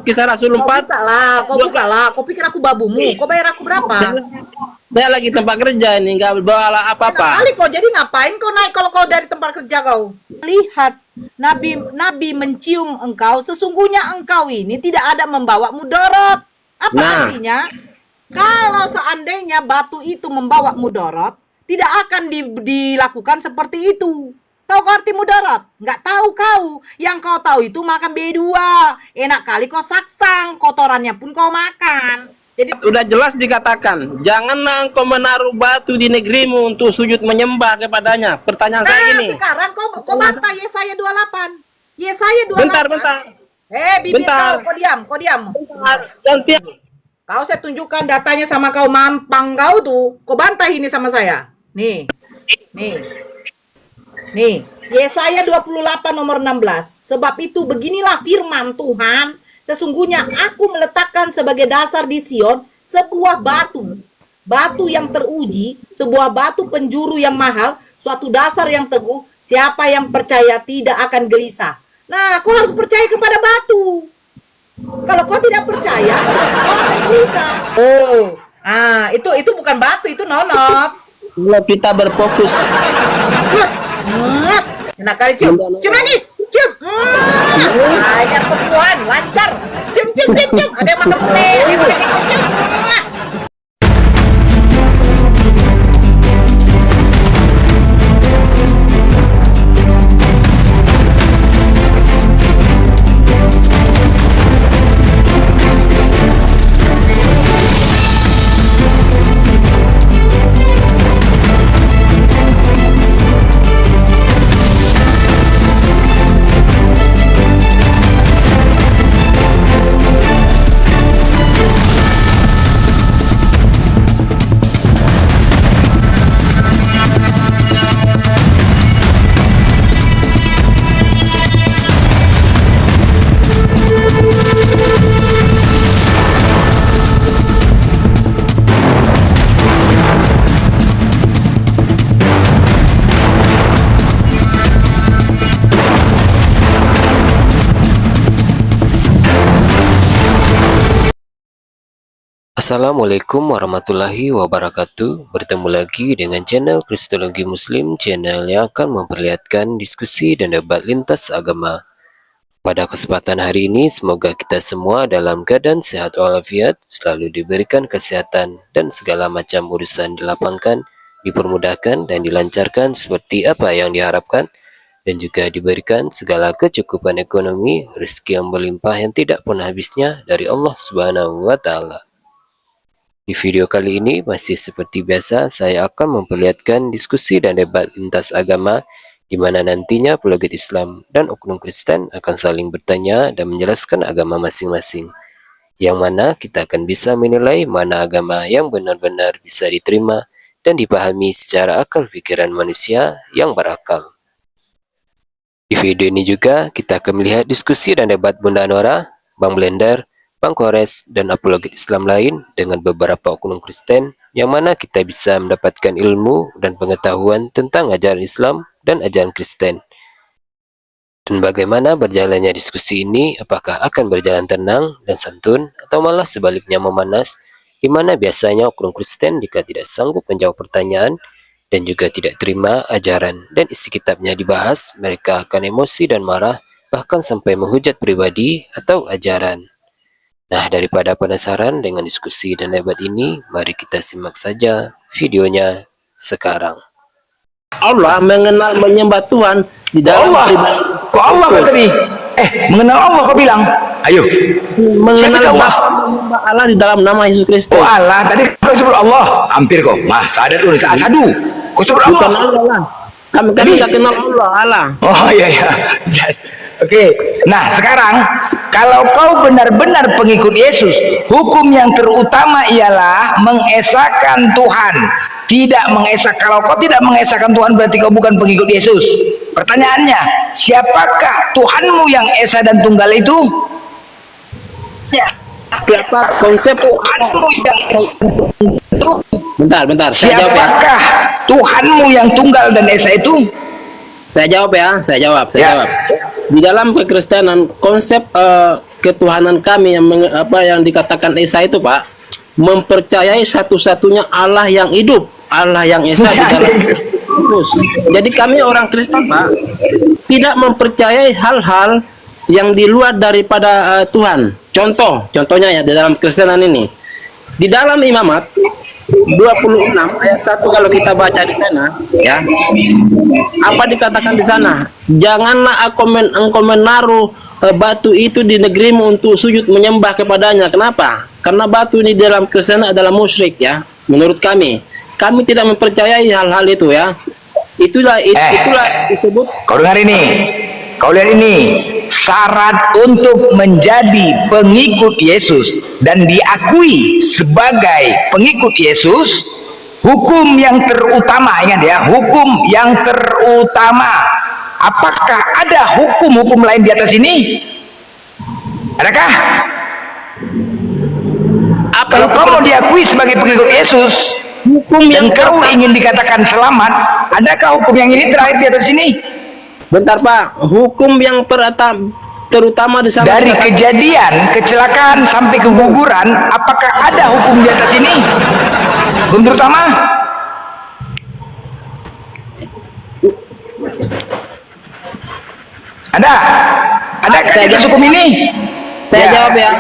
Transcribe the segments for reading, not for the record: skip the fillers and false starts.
Kisah Rasul 4. Kau buka lah. Kau pikir aku babumu? Kau bayar aku berapa? Saya lagi tempat kerja ini, nggak bawa apa-apa. Kali kau jadi ngapain kau naik kalau kau dari tempat kerja kau? Lihat, Nabi mencium engkau, sesungguhnya engkau ini tidak ada membawa mudarat. Apa artinya? Kalau seandainya batu itu membawa mudarat, tidak akan dilakukan seperti itu. Tahu kau arti mudarat? Nggak tahu kau. Yang kau tahu itu makan B2. Enak kali kau saksang, kotorannya pun kau makan. Jadi udah jelas dikatakan, janganlah engkau menaruh batu di negerimu untuk sujud menyembah kepadanya. Pertanyaan saya ini. Sekarang kau bantah Yesaya 28. Yesaya 28. Bentar. Bibir kau diam. Bentar. Ganti. Kau saya tunjukkan datanya sama kau, mampang kau tuh. Kau bantah ini sama saya. Nih. Yesaya 28 nomor 16. Sebab itu beginilah firman Tuhan. Sesungguhnya aku meletakkan sebagai dasar di Sion sebuah batu. Batu yang teruji, sebuah batu penjuru yang mahal, suatu dasar yang teguh. Siapa yang percaya tidak akan gelisah. Nah, kau harus percaya kepada batu. Kalau kau tidak percaya, kau akan gelisah. Itu bukan batu, itu nonot. Kalau kita berfokus. Enak kali cium. Cium nih. Cium. Ajar perempuan, lancar. Cium. Ada yang makan putih. Cium. Assalamualaikum warahmatullahi wabarakatuh. Bertemu lagi dengan channel Kristologi Muslim, channel yang akan memperlihatkan diskusi dan debat lintas agama. Pada kesempatan hari ini, semoga kita semua dalam keadaan sehat walafiat, selalu diberikan kesehatan dan segala macam urusan dilapangkan, dipermudahkan dan dilancarkan seperti apa yang diharapkan, dan juga diberikan segala kecukupan ekonomi, rezeki yang berlimpah yang tidak pernah habisnya dari Allah Subhanahu wa Ta'ala. Di video kali ini, masih seperti biasa, saya akan memperlihatkan diskusi dan debat lintas agama, di mana nantinya apologet Islam dan oknum Kristen akan saling bertanya dan menjelaskan agama masing-masing. Yang mana kita akan bisa menilai mana agama yang benar-benar bisa diterima dan dipahami secara akal pikiran manusia yang berakal. Di video ini juga, kita akan melihat diskusi dan debat Bunda Nora, Bang Blender, Bang Kores, dan apologet Islam lain dengan beberapa oknum Kristen, yang mana kita bisa mendapatkan ilmu dan pengetahuan tentang ajaran Islam dan ajaran Kristen. Dan bagaimana berjalannya diskusi ini, apakah akan berjalan tenang dan santun, atau malah sebaliknya memanas, di mana biasanya oknum Kristen jika tidak sanggup menjawab pertanyaan dan juga tidak terima ajaran dan isi kitabnya dibahas, mereka akan emosi dan marah, bahkan sampai menghujat pribadi atau ajaran. Nah, daripada penasaran dengan diskusi dan debat ini, mari kita simak saja videonya sekarang. Allah mengenal menyembah Tuhan di dalam Allah. Kok Allah kata nih? Mengenal Allah kau bilang? Ayo. mengenal Allah? menyembah Allah di dalam nama Yesus Kristus. Oh Allah, tadi kau sebut Allah. Hampir kau. Mah, sadar dulu, sadu. Kau sebut Bukan Allah. Allah lah. Kami tidak kenal Allah. Oh iya. Oke. Nah, sekarang kalau kau benar-benar pengikut Yesus, hukum yang terutama ialah mengesahkan Tuhan. Tidak mengesahkan. Kalau kau tidak mengesahkan Tuhan, berarti kau bukan pengikut Yesus. Pertanyaannya, siapakah Tuhanmu yang esa dan tunggal itu? Ya. Siapa konsep Tuhanmu yang itu? Bentar, saya jawab ya. Siapakah Tuhanmu yang tunggal dan esa itu? Saya jawab ya, saya jawab. Di dalam kekristenan konsep ketuhanan kami yang yang dikatakan Esa itu, Pak, mempercayai satu-satunya Allah yang hidup, Allah yang Esa di dalam Kristus. Jadi kami orang Kristen, Pak, tidak mempercayai hal-hal yang di luar daripada Tuhan. Contohnya ya di dalam Kristenan ini. Di dalam Imamat 26 ayat 1 kalau kita baca di sana, ya. Apa dikatakan di sana? Janganlah engkau menaruh batu itu di negerimu untuk sujud menyembah kepadanya. Kenapa? Karena batu ini dalam Kristen adalah musyrik, ya. Menurut kami tidak mempercayai hal-hal itu, ya. Itulah disebut. Kau dengar ini, kau lihat ini, syarat untuk menjadi pengikut Yesus dan diakui sebagai pengikut Yesus, hukum yang terutama, ingat ya, hukum yang terutama. Apakah ada hukum-hukum lain di atas ini? Adakah? Kalau kau mau diakui sebagai pengikut Yesus, hukum yang kau ingin dikatakan selamat, adakah hukum yang ini terakhir di atas ini? Bentar, Pak. Hukum yang terutama di sana dari kejadian kecelakaan sampai keguguran, apakah ada hukum di atas ini? Hukum terutama? Adakah saya di atas hukum ini? Saya jawab ya.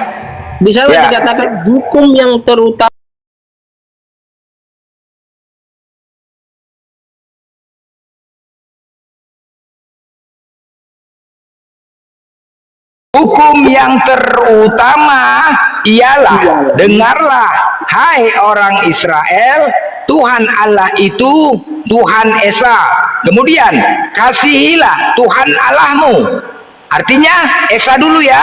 Bisa dikatakan hukum yang terutama. Hukum yang terutama ialah, dengarlah hai orang Israel, Tuhan Allah itu Tuhan Esa. Kemudian kasihilah Tuhan Allahmu. Artinya Esa dulu ya.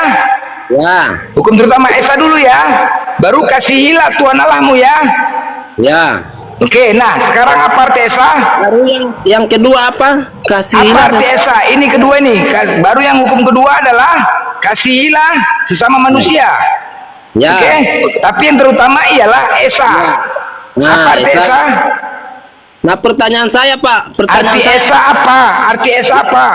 Ya. Hukum terutama Esa dulu ya. Baru kasihilah Tuhan Allahmu ya. Ya. Oke, nah sekarang apa arti Esa? Baru yang kedua apa? Kasihilah. Apa arti Esa? Ini kedua ini. Baru yang hukum kedua adalah kasihilah sesama manusia. Ya. Oke, tapi yang terutama ialah Esa. Ya. Nah, apa arti Esa? Nah, pertanyaan saya, Pak. Arti Esa apa? Arti Esa apa?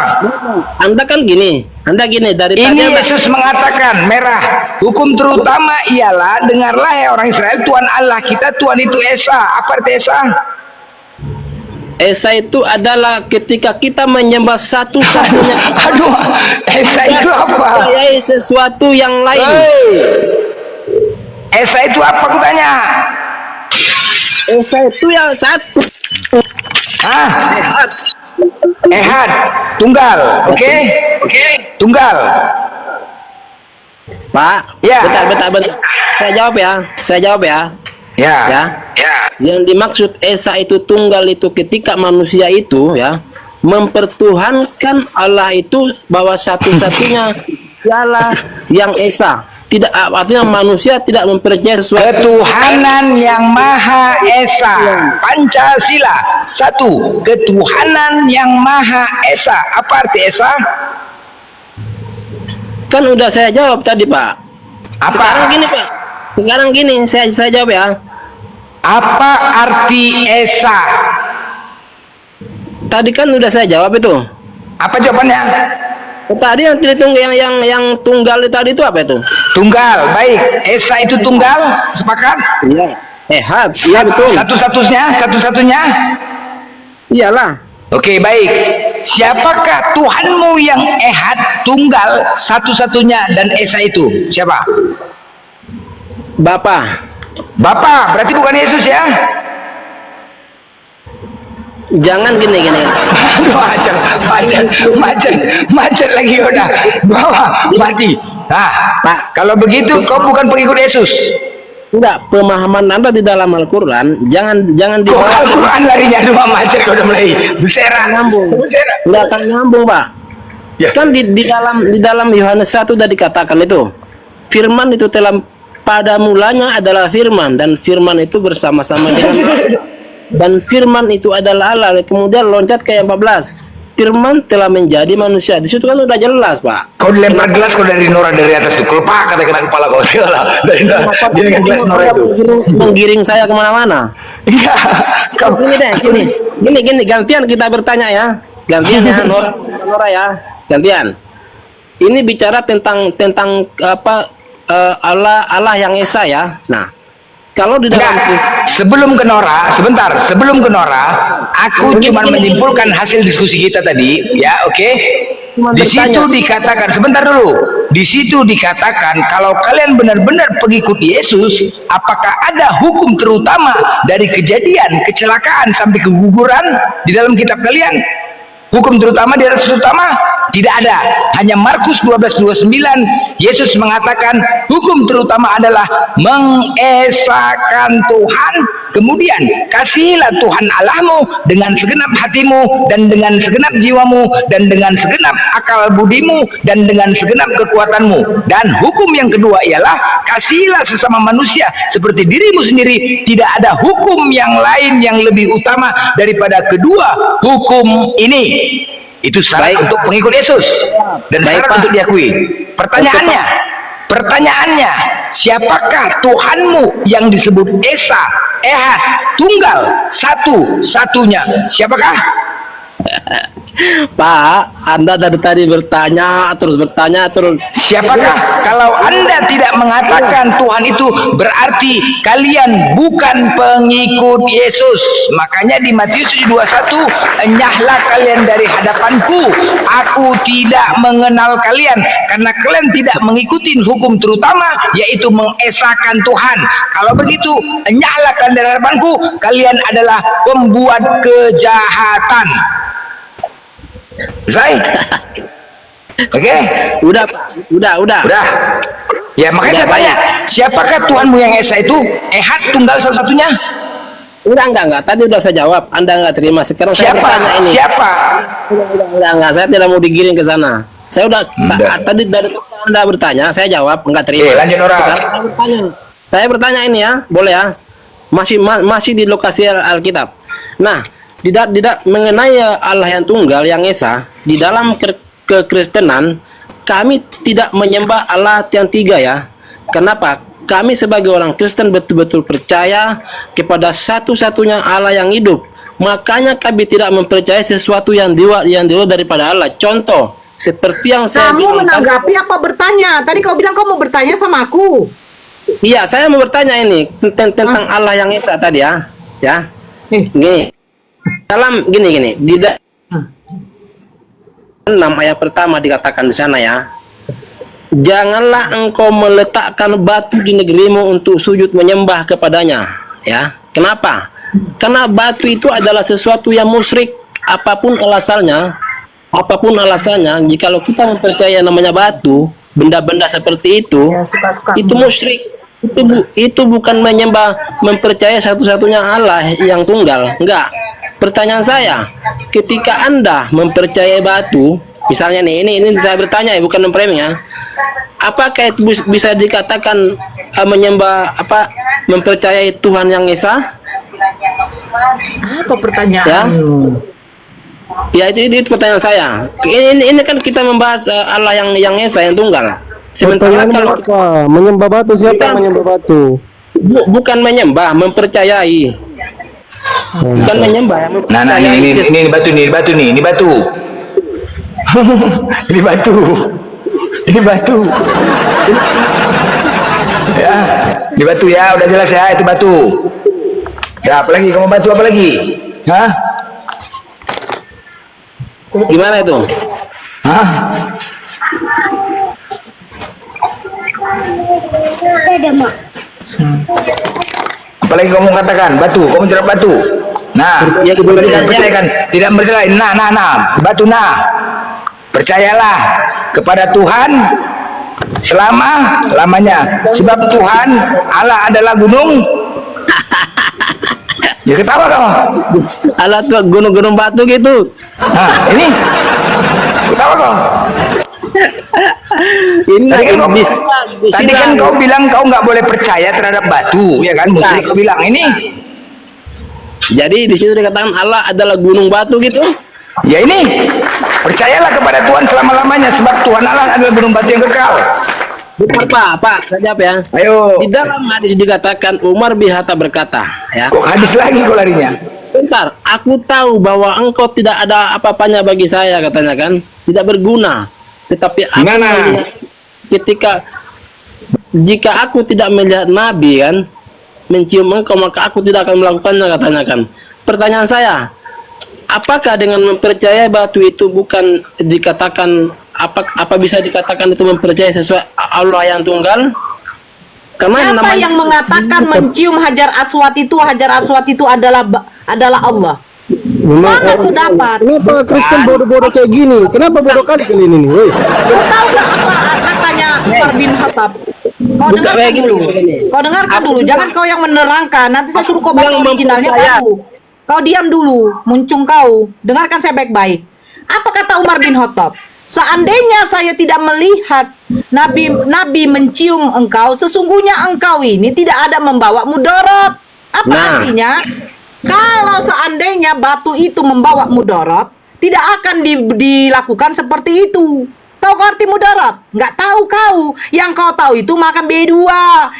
Anda gini dari ini tadi Yesus mengatakan merah. Hukum terutama ialah, dengarlah ya orang Israel, Tuhan Allah kita Tuhan itu Esa. Apa arti Esa? Esa itu adalah ketika kita menyembah satu-satunya. Aduh, Esa itu apa? Sesuatu yang lain. Hey. Esa itu apa aku tanya? Esa itu yang satu. Ehad, tunggal. Oke? Tunggal. Pak, ya. Bentar. Saya jawab ya. Ya. Yang dimaksud Esa itu tunggal itu ketika manusia itu ya mempertuhankan Allah itu bahwa satu-satunya dialah yang Esa. Tidak, artinya manusia tidak mempercayai sesuatu ketuhanan yang Maha Esa. Pancasila. Satu, ketuhanan yang Maha Esa. Apa arti Esa? Kan udah saya jawab tadi, Pak. Apa? Sekarang gini, saya jawab ya. Apa arti Esa? Tadi kan udah saya jawab itu. Apa jawabannya? Tadi yang tunggal tadi itu apa itu? Tunggal, baik. Esa itu tunggal, sepakat? Iya. Ehad, iya betul. Satu-satunya? Iyalah. Oke, baik. Siapakah Tuhanmu yang Ehad, tunggal, satu-satunya dan Esa itu? Siapa? Bapa, berarti bukan Yesus ya? Jangan gini. Aduh, macet lagi udah. Bawa, mati. Nah, Pak, kalau begitu kau bukan pengikut Yesus. Enggak, pemahaman Anda di dalam Al-Qur'an jangan Kok Al-Qur'an larinya dua macet kau udah mulai bersera. Enggak akan nyambung, Pak. Ya. Kan di dalam Yohanes 1 sudah dikatakan itu. Firman itu telah pada mulanya adalah firman dan firman itu bersama-sama dengan dan firman itu adalah Allah. Kemudian loncat ke yang 14. Firman telah menjadi manusia. Di situ kan udah jelas, Pak. Kau dilempar gelas kau dari Nora dari atas tuh. Kalau Pak kata kena kepala kau dari gelas Nora itu. Menggiring saya kemana-mana. Iya. Kau gini gantian kita bertanya ya. Gantian ya Nora ya. Gantian. ini bicara tentang apa Allah yang esa ya. Nah, kalau di dalam Enggak, sebelum ke Nora, sebentar, sebelum ke Nora, aku cuma menyimpulkan hasil diskusi kita tadi, ya, oke? Di situ dikatakan, sebentar dulu, di situ dikatakan kalau kalian benar-benar pengikut Yesus, apakah ada hukum terutama dari kejadian, kecelakaan sampai keguguran di dalam kitab kalian? Hukum terutama di atas terutama tidak ada. Hanya Markus 12:29 Yesus mengatakan hukum terutama adalah mengesahkan Tuhan, kemudian kasihilah Tuhan Allahmu dengan segenap hatimu dan dengan segenap jiwamu dan dengan segenap akal budimu dan dengan segenap kekuatanmu. Dan hukum yang kedua ialah kasihilah sesama manusia seperti dirimu sendiri. Tidak ada hukum yang lain yang lebih utama daripada kedua hukum ini. Itu syarat untuk pengikut Yesus dan syarat untuk diakui. Pertanyaannya, siapakah Tuhanmu yang disebut Esa, Ehad, Tunggal, satu-satunya? Siapakah? Pak, Anda dari tadi bertanya terus. Siapakah? Kalau Anda tidak mengatakan Tuhan itu, berarti kalian bukan pengikut Yesus. Makanya di Matius 21, enyahlah kalian dari hadapanku, aku tidak mengenal kalian, karena kalian tidak mengikuti hukum terutama, yaitu mengesahkan Tuhan. Kalau begitu, enyahlah kalian dari hadapanku, kalian adalah pembuat kejahatan. Zai, oke? Udah, Pak. Udah. Ya makanya saya tanya, siapakah Tuhanmu yang Esa itu? Ehad, Tunggal, salah satunya? Enggak. Tadi udah saya jawab. Anda nggak terima. Sekarang saya bertanya ini. Siapa? Enggak. Saya tidak mau digiring ke sana. Saya udah tadi dari Anda bertanya, saya jawab nggak terima. Lanjut orang. Sekarang saya bertanya ini ya, boleh ya? Masih di lokasi Alkitab. Nah, tidak mengenai Allah yang tunggal yang esa, di dalam kekristenan kami tidak menyembah Allah yang tiga ya. Kenapa? Kami sebagai orang Kristen betul-betul percaya kepada satu-satunya Allah yang hidup. Makanya kami tidak mempercayai sesuatu yang di luar daripada Allah. Contoh seperti yang saya Kamu menanggapi apa bertanya? Tadi kau bilang kau mau bertanya sama aku. Iya, saya mau bertanya ini tentang Allah yang esa tadi ya. Ya. Gini. Gini, di 6 ayat pertama dikatakan di sana ya, janganlah engkau meletakkan batu di negerimu untuk sujud menyembah kepadanya ya. Kenapa? Karena batu itu adalah sesuatu yang musyrik, apapun alasannya, jikalau kita mempercayai namanya batu, benda-benda seperti itu, itu musyrik. Itu bukan menyembah, mempercayai satu-satunya Allah yang tunggal. Enggak. Pertanyaan saya, ketika Anda mempercayai batu, misalnya nih, ini saya bertanya ya, bukan memframing ya, apakah itu bisa dikatakan mempercayai Tuhan yang esa? Apa pertanyaan? Ya itu pertanyaan saya. Ini kan kita membahas Allah yang esa, yang tunggal. Sementara kalau menyembah batu, siapa yang menyembah batu? Bukan menyembah, mempercayai. Bukan menyembah. Nah, ini batu nih, ini batu. Ini batu. Ya, ini batu ya, udah jelas ya, itu batu. Ya, apalagi kamu batu apa lagi? Hah? Gimana itu? Hah? Apalagi kamu katakan batu, kamu tidak batu. Nah, ya, tidak percaya. Nah, batu nah. Percayalah kepada Tuhan selama-lamanya. Sebab Tuhan Allah adalah gunung. Ya ketawa kamu. Allah tuh gunung-gunung batu gitu. Nah, ini ketawa kau. Tadi kan kau bilang kau nggak boleh percaya terhadap batu, ya kan? Musyrik kau bilang ini. Jadi di situ dikatakan Allah adalah gunung batu gitu. Ya ini, percayalah kepada Tuhan selama-lamanya, sebab Tuhan Allah adalah gunung batu yang kekal. Betul Pak, saya jawab ya. Ayo. Di dalam hadis dikatakan Umar bin Khattab berkata, ya. Kok hadis lagi kok larinya? Bentar, aku tahu bahwa engkau tidak ada apa-apanya bagi saya, katanya kan, tidak berguna. Tetapi aku Gimana? melihat ketika jika aku tidak melihat Nabi kan mencium engkau, maka aku tidak akan melakukannya, katanya kan. Pertanyaan saya, apakah dengan mempercayai batu itu bukan dikatakan apa bisa dikatakan itu mempercayai sesuai Allah yang tunggal? Karena Siapa namanya- yang mengatakan mencium Hajar Aswad itu adalah Allah? Memang Mana tuh dapat? Kenapa Kristen bodoh-bodoh kayak gini? Kenapa bodoh kali ini nih? Woi. Kau tahu nggak apa katanya Umar bin Khattab? Kau Bukan dengarkan kayak gini, dulu. bukan ini. Kau dengarkan dulu. Jangan kau yang menerangkan. Nanti saya suruh kau baca yang originalnya mempercaya. baru. Kau diam dulu. Muncung kau. Dengarkan saya baik-baik. Apa kata Umar bin Khattab? Seandainya saya tidak melihat Nabi mencium engkau, sesungguhnya engkau ini tidak ada membawa mudarat. Apa Nah. artinya? Kalau seandainya batu itu membawa mudarat, tidak akan dilakukan seperti itu. Tahu kau arti mudarat? Nggak tahu kau. Yang kau tahu itu makan B2.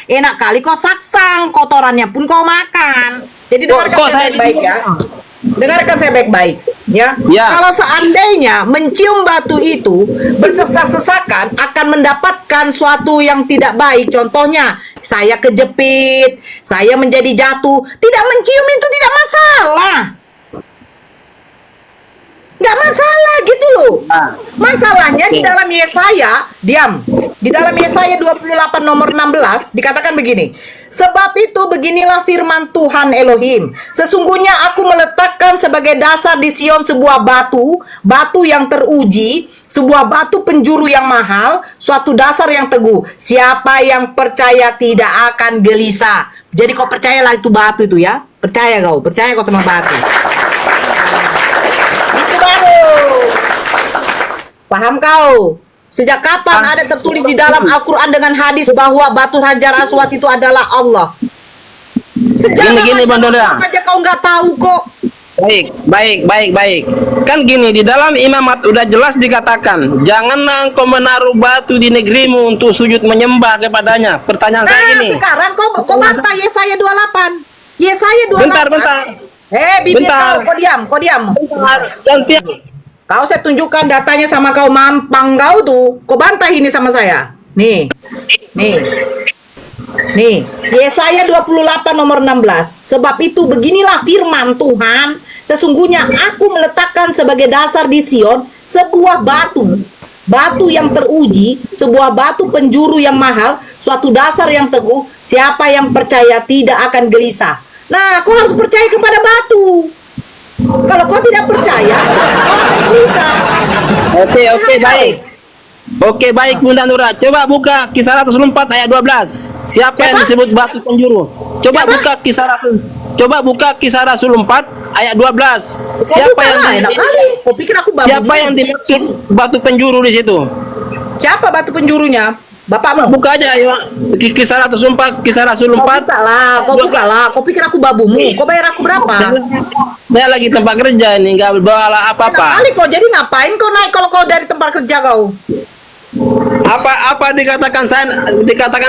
Enak kali kau saksang, kotorannya pun kau makan. Jadi dengarkan kok saya saya baik-baik ya. Dengarkan saya baik-baik ya. Ya. Kalau seandainya mencium batu itu bersesak-sesakan akan mendapatkan suatu yang tidak baik. Contohnya, saya kejepit, saya menjadi jatuh. Tidak mencium itu tidak masalah. Nggak masalah gitu loh. Ah. Masalahnya di Oke. dalam Yesaya, diam. Di dalam Yesaya 28 nomor 16 dikatakan begini. Sebab itu beginilah firman Tuhan Elohim. Sesungguhnya aku meletakkan sebagai dasar di Sion sebuah batu, batu yang teruji, sebuah batu penjuru yang mahal, suatu dasar yang teguh. Siapa yang percaya tidak akan gelisah. Jadi kau percayalah itu batu itu ya. Percaya kau sama batu. Itu baru. Paham kau? Sejak kapan ada tertulis di dalam Al-Quran dengan hadis bahwa batu Hajar Aswad itu adalah Allah? Sejak Gini, Bang Dola. aja kau nggak tahu kok. Baik. Kan gini, di dalam imamat udah jelas dikatakan, janganlah engkau menaruh batu di negerimu untuk sujud menyembah kepadanya. Pertanyaan saya Nah, gini. sekarang kau bantah Yesaya 28. Yesaya 28. Bentar. Bibir Bentar. kau diam. Gantian. Kau saya tunjukkan datanya sama kau mampang kau tuh. Kau bantah ini sama saya. Nih. Yesaya 28 nomor 16. Sebab itu beginilah firman Tuhan. Sesungguhnya aku meletakkan sebagai dasar di Sion sebuah batu. Batu yang teruji, sebuah batu penjuru yang mahal, suatu dasar yang teguh. Siapa yang percaya tidak akan gelisah. Nah, kau harus percaya kepada batu. Kalau kau tidak percaya, kau akan gelisah. Oke, baik Bunda Nura. Coba buka Kisah 104 ayat 12. Siapa yang disebut batu penjuru? Coba buka Kisah 104 ayat 12. Siapa yang enak kali? Kau pikir aku babu? Siapa yang dimaksud batu penjuru di situ? Siapa batu penjurunya? Bapakmu? Buka aja ya. Kisah 104. Kau buka lah. Kau pikir aku babumu? Kau bayar aku berapa? Saya lagi tempat kerja ini, nggak bawa Enak apa-apa. kali kau. Jadi ngapain kau naik kalau kau dari tempat kerja kau? Apa dikatakan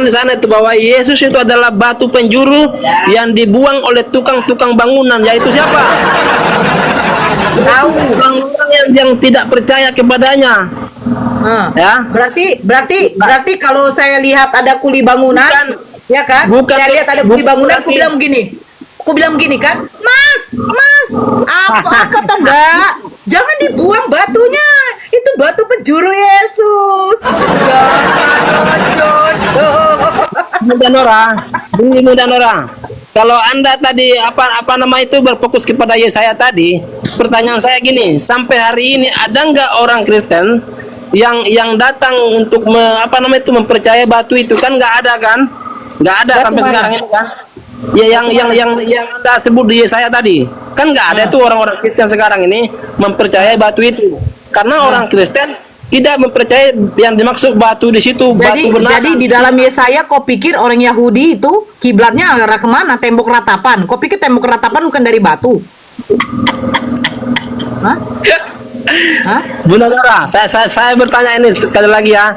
di sana itu bahwa Yesus itu adalah batu penjuru yang dibuang oleh tukang-tukang bangunan, yaitu siapa? Tahu. Orang-orang yang tidak percaya kepadanya. Ya. Berarti kalau saya lihat ada kuli bangunan, ya kan? Saya lihat ada kuli bangunan, aku bilang begini kan, Mas, apa toh Mbak? Jangan dibuang batunya, itu batu penjuru Yesus. Muda Nora. Kalau Anda tadi apa nama itu berfokus kepada Yesaya tadi, pertanyaan saya gini, sampai hari ini ada nggak orang Kristen yang datang untuk mempercayai batu itu? Kan nggak ada kan? Nggak ada Batu sampai mana? sekarang ini kan? Ya yang Anda sebut di Yesaya tadi, kan nggak ada tuh orang-orang Kristen sekarang ini mempercayai batu itu, karena orang Kristen tidak mempercayai yang dimaksud batu di situ, batu benar. Jadi di dalam Yesaya kau pikir orang Yahudi itu kiblatnya arah kemana? Tembok ratapan. Kau pikir tembok ratapan bukan dari batu? Hah? Bunda Nora, saya bertanya ini sekali lagi ya.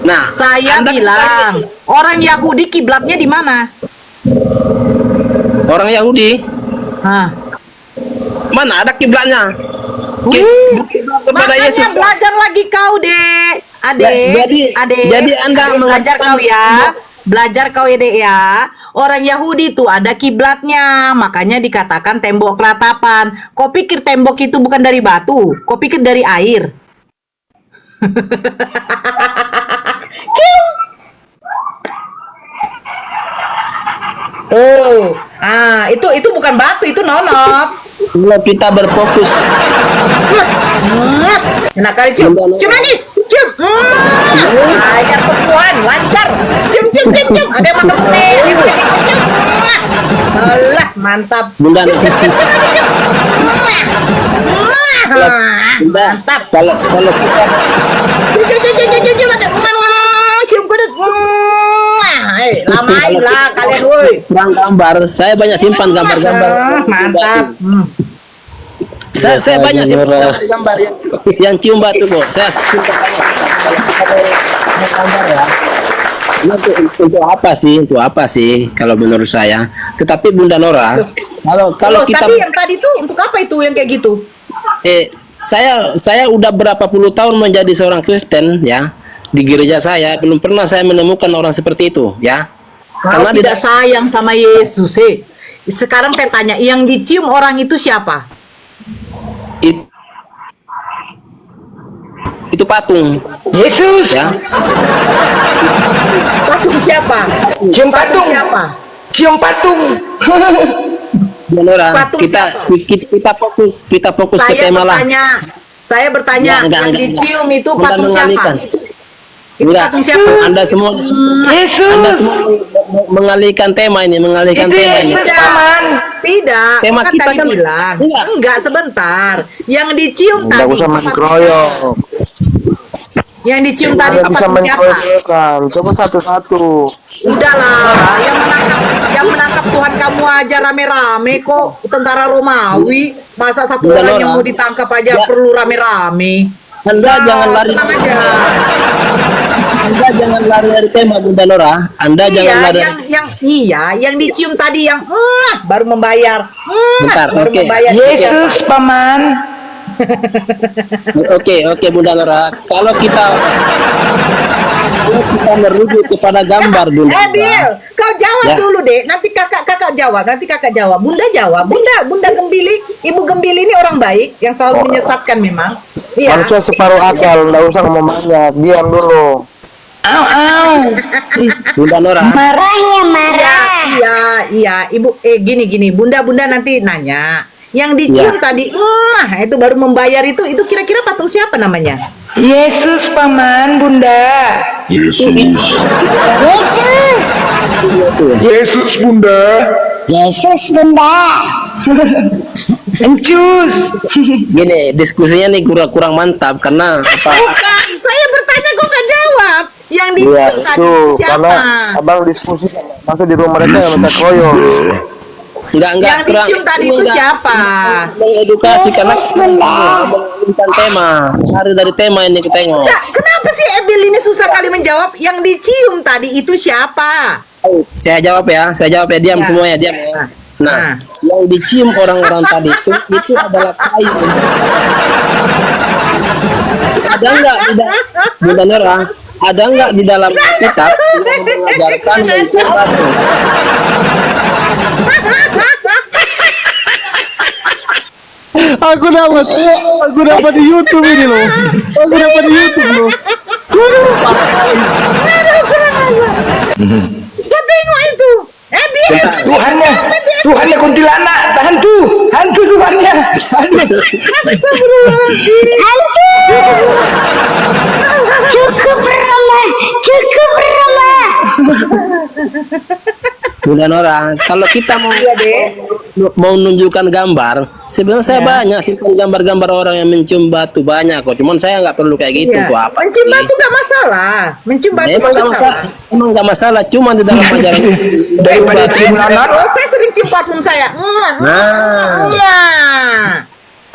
Nah, Saya Anda bilang orang Yahudi kiblatnya di mana? orang Yahudi Hah? mana ada kiblatnya? Wih, kepada Makanya Yesus. belajar lagi kau, Dek. Adek. jadi Anda Adek, belajar mengatakan- kau ya. Belajar kau ya, Dek ya. Orang Yahudi tuh ada kiblatnya, makanya dikatakan tembok ratapan. Kau pikir tembok itu bukan dari batu? Kau pikir dari air? Oh, itu bukan batu, itu nonot. Kalau kita berfokus Enak kali cium, cium lagi, cium. Ajar perempuan, lancar. Cium. Ada yang makan putih, ada yang makan cium. Alah, mantap. Bunda, Mantap. kalau kita Cium kudus. Lamain lah kalian, woi. kurang gambar, saya banyak simpan gambar-gambar. Mantap. Saya banyak simpan gambar yang cium batu kok. Saya simpan banyak gambar ya. Ini untuk apa sih kalau menurut saya? Tetapi Bunda Nora, kalau kita Tapi yang tadi tuh untuk apa itu yang kayak gitu? saya udah berapa puluh tahun menjadi seorang Kristen ya. Di gereja saya belum pernah saya menemukan orang seperti itu ya. Kalau tidak sayang sama Yesus, sekarang saya tanya, yang dicium orang itu siapa? Itu patung Yesus. ya. Patung siapa? Cium Patung patung. siapa? Cium patung. Nora, Patung kita fokus ke tema lah. Saya bertanya, Enggak. yang dicium itu Bunda patung siapa? mengalihkan. Itu Enggak, patung siapa? Anda semua Yesus. mengalihkan tema ini, mengalihkan Itu tema ini. Yesus, Paman. Tidak, Tema kan kita tadi kan- bilang. Enggak. Enggak, sebentar. Yang dicium Nggak tadi usah main patung kroyok. siapa? Yang dicium tadi Nggak bisa patung main siapa? kroyokan. Coba satu-satu. Udahlah, yang menangkap Tuhan kamu aja rame-rame kok, tentara Romawi. Masa satu Udah, orang yang Nora. mau ditangkap aja Ya. perlu rame-rame. Anda jangan lari. Tenang aja. Anda jangan lari dari tema, Bunda Nora. Anda jangan lari. Yang dicium tadi yang baru membayar. Bentar, baru oke. membayar. Yesus, Paman. Oke, Bunda Nora. Kalau kita merujuk kepada gambar, Bunda. Bill, kau jawab Ya. dulu deh. Nanti kakak jawab. Bunda jawab. Bunda Gembili, Ibu Gembili ini orang baik yang selalu menyesatkan memang. Iya. Manusia separuh akal. Nggak usah ngomong banyak. Diam dulu. Au. Bunda Nora. Iya, Ibu. Gini. Bunda nanti nanya. Yang dicium Ya. tadi, itu baru membayar itu kira-kira patung siapa namanya? Yesus, Paman, Bunda. Yesus, Bunda. Encus. Gini, diskusinya nih kurang mantap karena apa? Bukan, saya bertanya kok nggak jawab. Yang Iya, dicium tadi itu. siapa? Karena abang diskusi. Masa di rumah mereka yang minta kroyok. Enggak Yang dicium tadi itu siapa? Mengedukasi karena mengalihkan tema. Lari dari tema ini kita tengok. Enggak, kenapa sih Ebil ini susah kali menjawab? Yang dicium tadi itu siapa? Saya jawab ya, diam Ya. semuanya, diam ya. Nah, yang dicium orang-orang tadi itu adalah kayu. Ada enggak Bunda Nora? Ada enggak di dalam kitab yang mengajarkan mencium batu? Aku dapat di YouTube ini loh. Aku dapat di YouTube loh. Kau tengok itu. Ebil. Tuhannya kuntilanak, hantu Tuhannya. Cukup ramah. Bunda Nora, kalau kita mau Iya, Dek. mau menunjukkan gambar, sebenarnya saya banyak simpan gambar-gambar orang yang mencium batu banyak kok. Cuman saya nggak perlu kayak gitu Iya. tuh apa? Mencium batu gak masalah. Mencium batu Emang nggak masalah. Emang nggak masalah. Cuma di dalam ajaran Daripada cium lalat. Oh, saya sering cium parfum saya. Nah.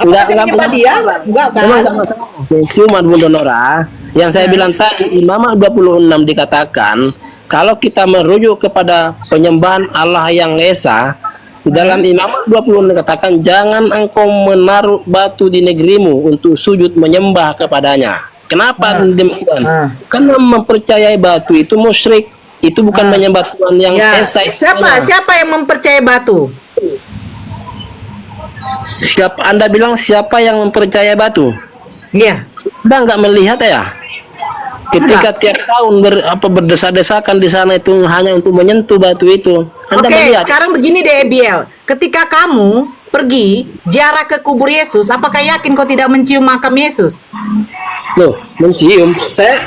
Apakah saya menimpa dia? Enggak kan? Memang nggak masalah. Cuma Bunda Nora, yang saya bilang tadi Imam 26 dikatakan kalau kita merujuk kepada penyembahan Allah yang Esa, Di dalam Imamat 20 dikatakan, jangan engkau menaruh batu di negerimu untuk sujud menyembah kepadanya. Kenapa demikian? Karena mempercayai batu itu musyrik. Itu bukan menyembah Tuhan yang Ya, esa. siapa yang mempercayai batu? Siapa Anda bilang siapa yang mempercayai batu? Iya. Anda nggak melihat ya? Ketika tiap tahun berdesa-desakan di sana itu hanya untuk menyentuh batu itu. Anda Oke, melihat? sekarang begini deh Ebiel. Ketika kamu pergi ziarah ke kubur Yesus, apakah yakin kau tidak mencium makam Yesus? Loh, mencium. Saya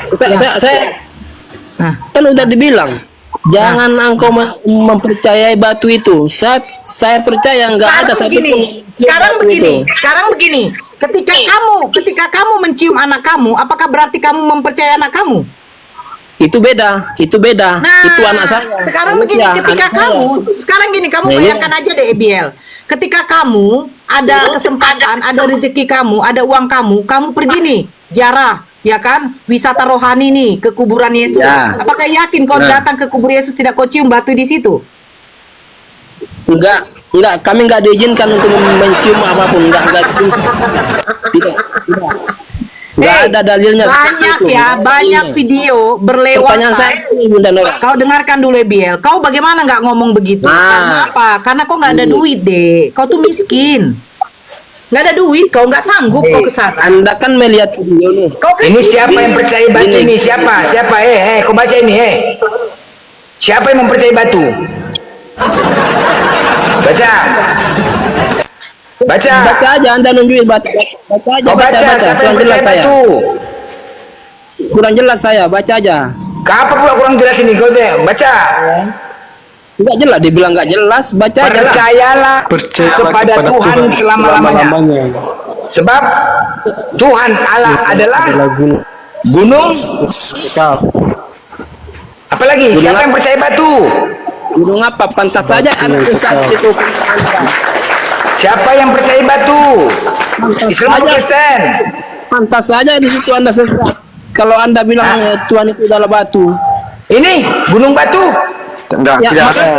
Nah, kan udah dibilang, jangan engkau mempercayai batu itu. Saya percaya nggak ada satu sekarang begini. Ketika kamu mencium anak kamu, apakah berarti kamu mempercayai anak kamu? Itu beda. Nah, Itu anak saya. Sekarang begini, kamu Nah, bayangkan aja deh Ebiel. Ketika kamu ada kesempatan, ada rezeki kamu, ada uang kamu pergi nih ziarah, ya kan? Wisata rohani nih ke kuburan Yesus. Ya. Apakah yakin kau datang ke kubur Yesus tidak kau cium batu di situ? Enggak, kami enggak diizinkan untuk mencium apapun, enggak tidak. Enggak ada dalilnya Banyak seperti itu. ya, banyak video Pertanyaan saya berlewatan. ini, Bunda Nora. Kau dengarkan dulu Ebiel. Kau bagaimana nggak ngomong begitu? Nah. Karena apa? Karena kau nggak ada duit deh. Kau tuh miskin. Nggak ada duit, kau nggak sanggup kau ke sana. Anda kan melihat video nih. Kau kan Ini miskin. siapa yang percaya batu ini? Siapa? Kau baca ini, Siapa yang mempercayai batu? Baca. Baca aja, Anda nunjukin baca aja, Kau baca. Siapa yang kurang jelas percaya saya. batu? Kurang jelas saya, baca aja. Apa pula kurang jelas ini? Kau baca. Enggak jelas, dibilang enggak jelas, baca aja lah. Percayalah kepada Tuhan selama-lamanya. Sebab Tuhan Allah adalah gunung. Apalagi siapa yang percaya batu? Gunung apa? Pantas saja Anda saat itu. Siapa yang percaya batu? Islam atau Kristen? Pantas saja di situ Anda sesat. Kalau Anda bilang Tuhan itu adalah batu. Ini gunung batu. Enggak, Ya, tidak ada.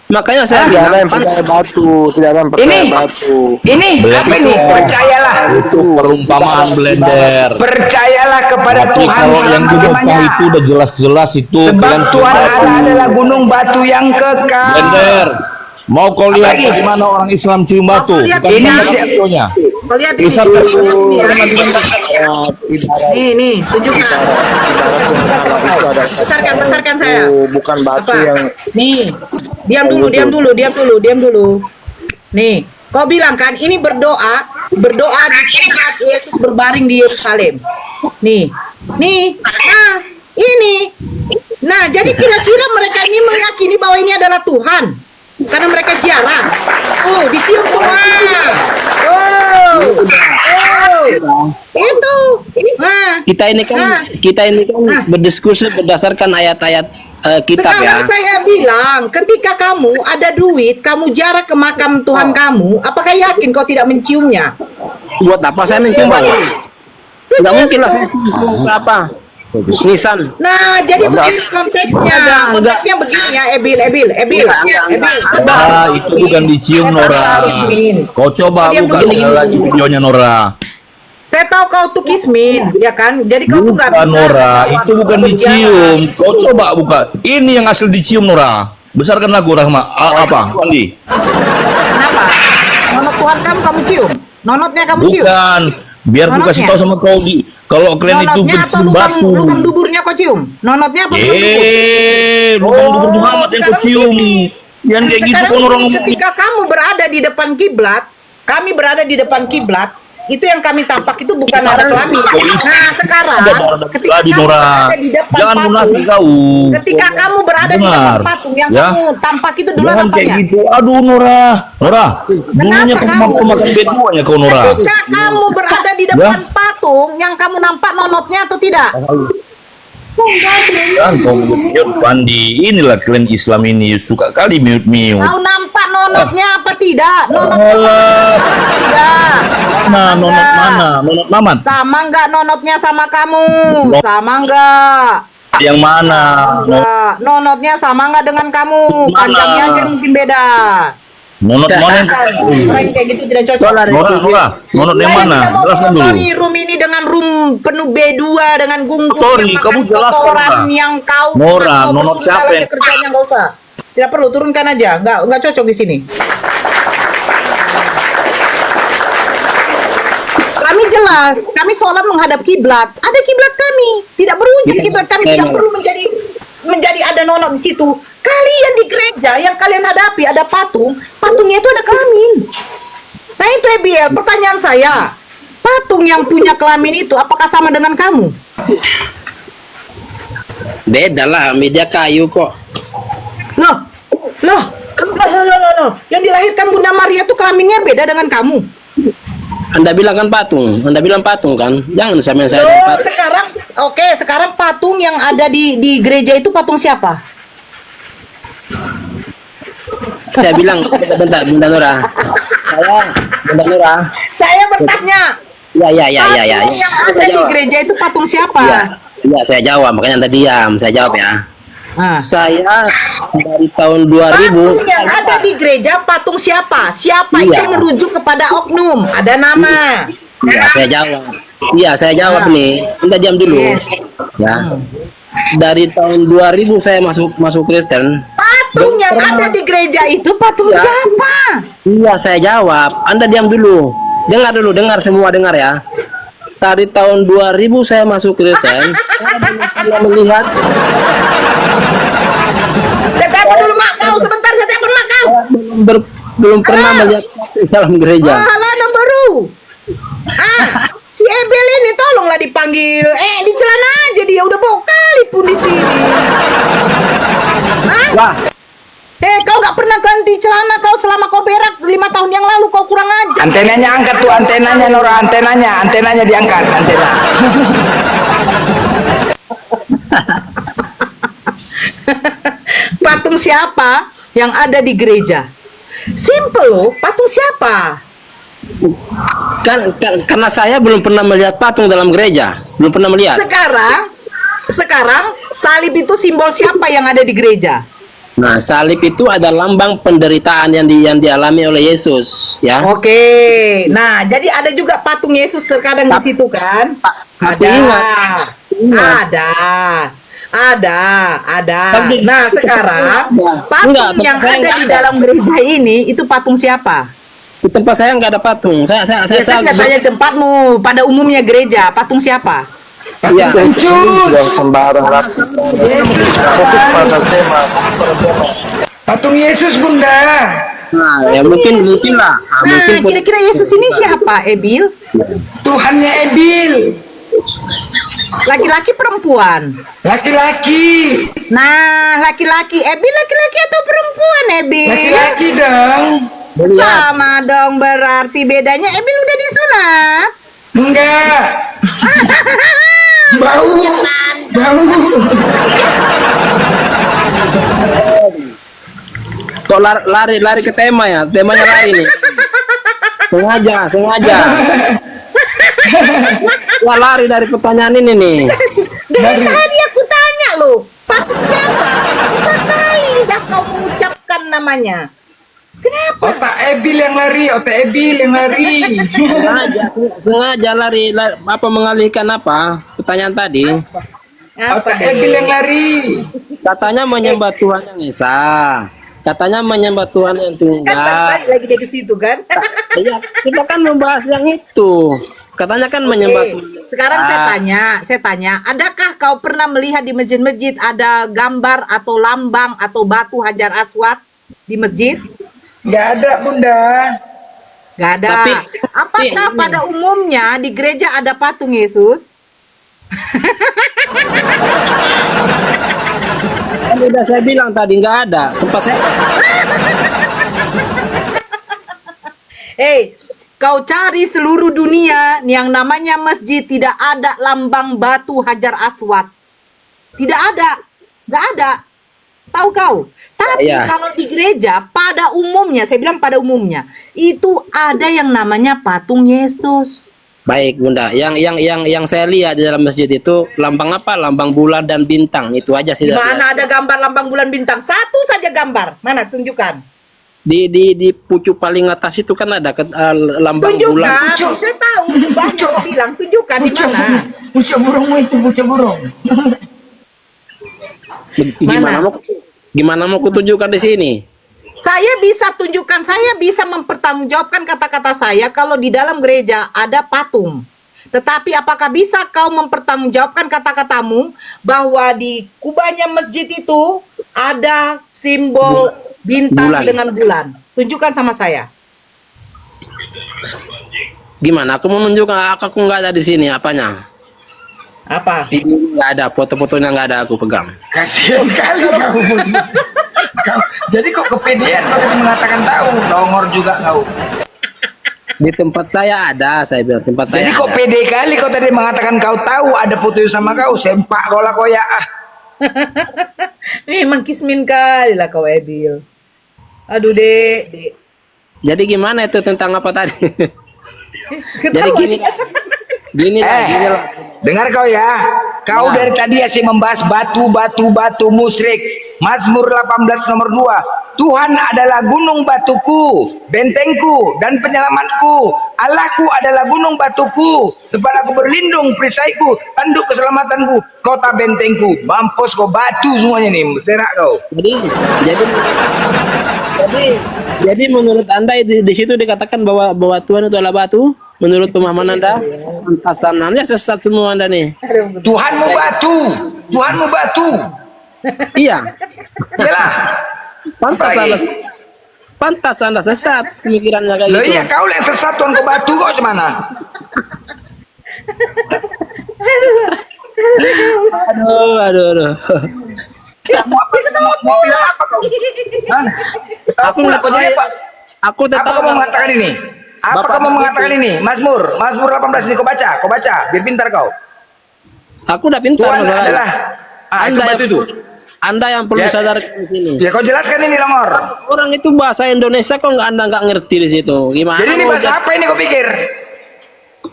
Makanya saya Tidak ada bilang yang percaya batu, tidak ada yang percaya batu. Ini apa ini? Percayalah. Itu perumpamaan blender. Percayalah kepada Tapi Tuhan kalau yang gunung selama-lamanya. itu udah jelas-jelas itu Sebab kalian Tuhan coba Allah adalah gunung batu yang kekal. blender. Mau kau lihat Apalagi? bagaimana orang Islam cium batu? Aku lihat Bukan ini mana siap- videonya. Kau lihat ini. Bisa Lihat ini ya. Nih, tunjukkan. Besarkan saya. Bukan batu Apa? yang Nih, diam dulu. Nih, kau bilang kan ini berdoa di saat Yesus berbaring di Yerusalem. Nih, nah ini. Nah, jadi kira-kira mereka ini meyakini bahwa ini adalah Tuhan karena mereka ziarah. Oh, dicium semua. Oh, itu. Nah, kita ini kan berdiskusi berdasarkan ayat-ayat kitab sekarang ya. saya bilang, ketika kamu ada duit, kamu ziarah ke makam Tuhan kamu, apakah yakin kau tidak menciumnya? Buat apa saya mencium batu? Enggak mungkin lah saya cium apa? Nisan. Nah, jadi begini konteksnya. Konteksnya begini ya, Ebil. Ah, itu bukan dicium, Nora. Kau coba Diam buka dulu. sekali lagi videonya, Nora. Saya tahu kau tuh kismin, ya kan? Jadi kau tuh nggak Bukan, bisa. Nora. Itu bukan dicium. Kau coba buka. Ini yang asal dicium, Nora. Besarkan lagu Rahma. Apa? Andi? Kenapa? Nonot Tuhan kamu cium? Nonotnya kamu cium? Bukan. Biar aku kasih tahu sama kau kalau kalian itu Nonotnya atau pencium batu. lubang duburnya kau cium? Nonotnya apa lubang dubur? Lubang dubur Muhammad yang kau sekarang cium. begini. Yang kayak gitu Sekarang kan orang begini, ngomong. ketika kamu berada di depan kiblat, kami berada di depan kiblat, itu yang kami tampak itu bukan ada kelamin. Nah, sekarang ketika Tadi, kamu Nora. berada di depan Jangan munafik patung, kau. ketika kamu berada di Dengar. depan patung yang Ya. kamu tampak itu dulu Jangan kayak apanya? gitu. Aduh, Nora. Dulunya kau kamu? mampu makan beduanya kau, Nora. Ketika kamu berada di depan patung yang kamu nampak nonotnya atau tidak? Dan kau mute Pandi. Inilah kalian Islam ini suka kali mute. Kau nampak nonotnya apa tidak? Nonotnya Allah. tidak. Mana nonot mana? Nonot Mamat. Sama enggak nonotnya sama kamu? Sama enggak? Yang mana? Enggak. Nonotnya sama enggak dengan kamu? Mana? Panjangnya aja mungkin beda. Nonot mana? Orang kayak gitu tidak cocok. Nonot yang Saya mana? tidak mau Jelaskan dulu. mengotori room ini dengan room penuh B2 dengan gunggung Kotori, yang kamu makan jelaskan, kotoran Nora. yang kau Nora, kau nonot bersunda siapa lagi yang- kerjanya nggak usah. Tidak perlu, turunkan aja. Nggak cocok di sini. Kami jelas, kami sholat menghadap kiblat. Ada kiblat kami, tidak berwujud kiblat kami, tidak perlu menjadi ada nonok di situ. Kalian di gereja yang kalian hadapi ada patung, patungnya itu ada kelamin. Nah itu Ebiel, pertanyaan saya, patung yang punya kelamin itu apakah sama dengan kamu? Beda lah, media kayu kok. Loh, yang dilahirkan Bunda Maria itu kelaminnya beda dengan kamu. Anda bilang kan patung, Anda bilang patung kan? Jangan samain saya dengan Loh, patung. sekarang patung yang ada di gereja itu patung siapa? Saya bilang bentar Bunda Nora. Bunda Nora. Saya bertanya, Ya. patung yang ada di gereja itu patung siapa? Ya, saya jawab, makanya Anda diam. Saya jawab ya. Ah. Saya dari tahun 2000 Patung yang ada di gereja patung siapa? Siapa Iya. itu merujuk kepada oknum? Ada nama. Ya, saya jawab. Iya, saya jawab nih. Anda diam dulu. Yes. Ya. Dari tahun 2000 saya masuk Kristen. Patung yang ada di gereja itu patung Ya. siapa? Iya, saya jawab. Anda diam dulu. Dengar semua dengar ya. Dari tahun 2000 saya masuk Kristen. Saya belum pernah melihat Saya telepon dulu mak kau sebentar, saya telepon mak kau. belum pernah melihat patung dalam gereja. Halo baru. Si Ebel ini tolonglah dipanggil. Di celana aja dia udah bawa kali pun di sini. Wah, Kau nggak pernah ganti celana kau selama kau berak 5 tahun yang lalu, kau kurang ajar. Antenanya angkat tuh, antenanya Nora, antenanya diangkat, antena. Patung siapa yang ada di gereja? Simple loh, patung siapa? kan karena saya belum pernah melihat patung dalam gereja. Belum pernah melihat. Sekarang salib itu simbol siapa yang ada di gereja? Nah, salib itu ada lambang penderitaan yang dialami oleh Yesus, ya. Oke, nah jadi ada juga patung Yesus terkadang di situ kan? Tapi ingat. Ada. Tapi- Nah sekarang patung Enggak, yang saya ada enggak di ada. dalam gereja ini itu patung siapa? Di tempat saya nggak ada patung. Saya Saya tidak tanya tempatmu, pada umumnya gereja patung siapa? Iya. sembarang Patung Yesus Bunda. Nah, ya mungkin lah. Nah kira-kira Yesus ini siapa, Ebil? Tuhannya Ebil. Laki-laki perempuan? Laki-laki. Nah laki-laki, Ebil laki-laki atau perempuan, Ebil? Laki-laki dong. Sama dong, berarti bedanya Ebil udah disunat. Enggak. Bau. Kok lari ke tema ya? Temanya lari nih. Sengaja. Wah, lari dari pertanyaan ini nih. Dari tadi aku tanya loh, patung siapa? Sekali dah kau mengucapkan namanya. Kenapa? Otak Ebil yang lari. Sengaja lari apa mengalihkan apa? Pertanyaan tadi. Otak Ebil yang lari. Katanya menyembah Tuhan yang Esa. Katanya menyembah Tuhan yang Kan Tunggal. balik lagi dia ke situ kan? Iya, kita kan membahas yang itu. Katanya kan menyembah Tuhan. Oke, sekarang saya tanya, adakah kau pernah melihat di masjid-masjid ada gambar atau lambang atau batu Hajar Aswad di masjid? Enggak ada Bunda. Gak ada. Apakah pada umumnya di gereja ada patung Yesus? Kan udah saya bilang tadi nggak ada. Tempat saya. Hei, kau cari seluruh dunia yang namanya masjid tidak ada lambang batu Hajar Aswad. Tidak ada. Gak ada. Tahu kau? Tapi Ya. kalau di gereja pada umumnya, saya bilang pada umumnya, itu ada yang namanya patung Yesus. Baik Bunda, yang saya lihat di dalam masjid itu lambang apa? Lambang bulan dan bintang, itu aja sih. Di mana ada gambar lambang bulan bintang? Satu saja gambar. Mana tunjukkan. di pucuk paling atas itu kan ada lambang bulan. Tunjukkan, saya tahu. Banyak kau bilang, tunjukkan di mana. Pucuk burungmu itu pucuk burung. Gimana mau kutunjukkan di sini? Saya bisa tunjukkan, saya bisa mempertanggungjawabkan kata-kata saya kalau di dalam gereja ada patung. Tetapi apakah bisa kau mempertanggungjawabkan kata-katamu bahwa di kubahnya masjid itu ada simbol bintang Bulan. dengan bulan? Tunjukkan sama saya. Gimana? Aku mau menunjukkan, aku nggak ada di sini. Apanya? Apa? Ini nggak ada, foto-fotonya nggak ada aku pegang. Kasihan kali kau. Jadi kok kepedean kau tadi mengatakan tahu, dongor juga kau. Di tempat saya ada, saya bilang tempat saya. Jadi kok ada. pede kali kau tadi mengatakan kau tahu ada foto sama kau, sempak kau lah kau ya. Memang kismin kali lah kau Ebil. Aduh dek. Jadi gimana itu tentang apa tadi? Jadi Ketawa gini, dia. gini lah. Dengar kau ya. Kau dari tadi asik membahas batu musyrik. Mazmur 18 nomor 2. Tuhan adalah gunung batuku, bentengku dan penyelamatku. Allahku adalah gunung batuku, tempat aku berlindung, perisaiku, tanduk keselamatanku, kota bentengku. Mampus kau batu semuanya nih, serak kau. Jadi menurut Anda di situ dikatakan bahwa Tuhan itu adalah batu. Menurut pemahaman Anda, pantasan Anda sesat semua Anda nih. Tuhanmu batu, Tuhanmu batu. Iya, Yalah. pantas Anda sesat pemikirannya kayak Loh gitu. iya kau yang sesat Tuhan ke batu kau gimana? Aduh. Mau bilang apa kau? Hah? Aku nggak Kau jadi apa? Aku Apa tetap kau mau mengatakan ini? Apa Bapak kau mau begitu. mengatakan ini? Mazmur 18 ini kau baca, biar pintar kau. Aku udah pintar Tuhan masalahnya. adalah itu batu itu. Anda yang perlu Ya. sadar di sini. Ya kau jelaskan ini Longor. Orang itu bahasa Indonesia kok Anda nggak ngerti di situ. Gimana? Jadi ini mau bahasa apa ini kau pikir?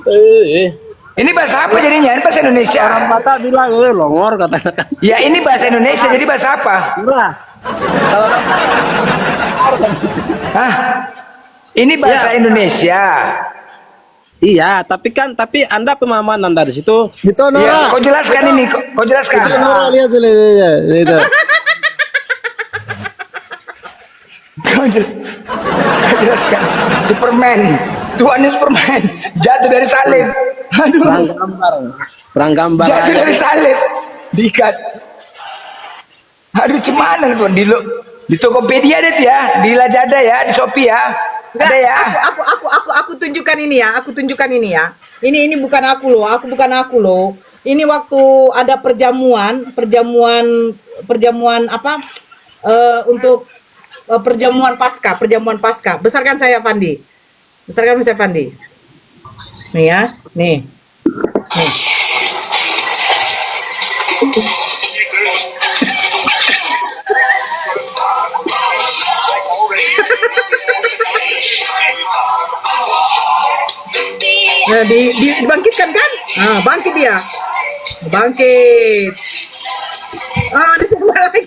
Eh. Ini bahasa apa jadinya? Ini bahasa Orang Indonesia. Batak bilang, longor kata-kata. Ya ini bahasa Indonesia jadi bahasa apa? Murah. Hah? Ini bahasa Ya. Indonesia. Iya, tapi Anda pemahaman Anda di situ. Itu Ya, Nora. kau jelaskan ini, kau jelaskan. Itu Nora lihat itu. Kau jelaskan. Superman, Tuhannya Superman, jatuh dari salib. Aduh, Perang gambar jatuh aja. dari salib, diikat. Aduh, cuman tuh di Tokopedia deh tuh ya, di Lazada ya, di Shopee ya, Enggak, ada ya. aku tunjukkan ini ya. Aku tunjukkan ini ya. Ini bukan aku loh. Bukan aku loh. Ini waktu ada perjamuan apa? Untuk perjamuan Paskah. Besarkan saya Fandi. Nih ya, nih. Nah, dibangkitkan kan? Nah, bangkit dia. Bangkit. Ah, ditambah lagi.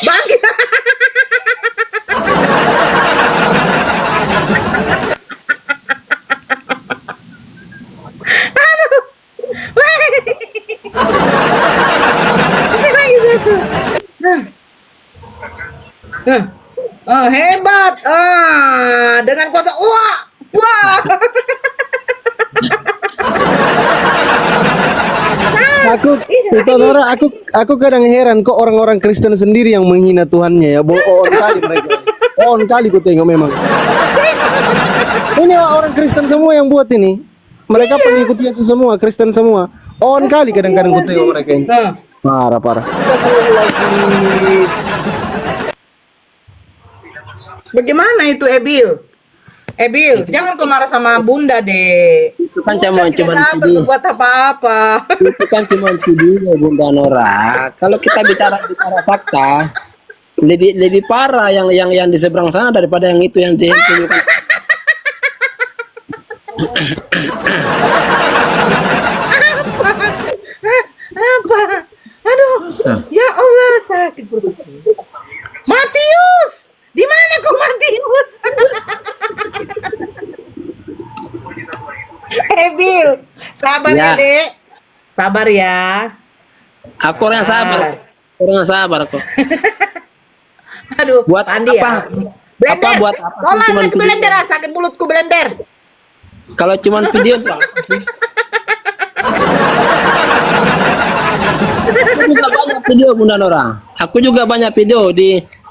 Bangkit. Aduh. Oh, hebat. Dengan kuasa wah. Itu Nora, aku kadang heran kok orang-orang Kristen sendiri yang menghina Tuhannya ya. Bohong kali mereka. Bohong kali ku tengok memang. Ini orang Kristen semua yang buat ini. Mereka pengikut Yesus semua, Kristen semua. On kali kadang-kadang ku tengok mereka ini. Parah. Bagaimana itu Ebil, jangan kau marah sama Bunda deh. Itu kan Bunda cuma tidak dapat berbuat apa-apa. Itu kan cuma video Bunda Nora. Kalau kita bicara fakta, lebih parah yang di seberang sana daripada yang itu yang ditunjukkan. ya, Ya. Dek. Sabar ya. Aku orang yang sabar. Orang yang sabar kok. Aduh, Buat Pandi apa? ya. Blender. Apa buat apa sih Tolong cuman ke blender, sakit mulutku blender. Kalau cuman video tuh apa sih? Aku juga banyak video Bunda Nora. Aku juga banyak video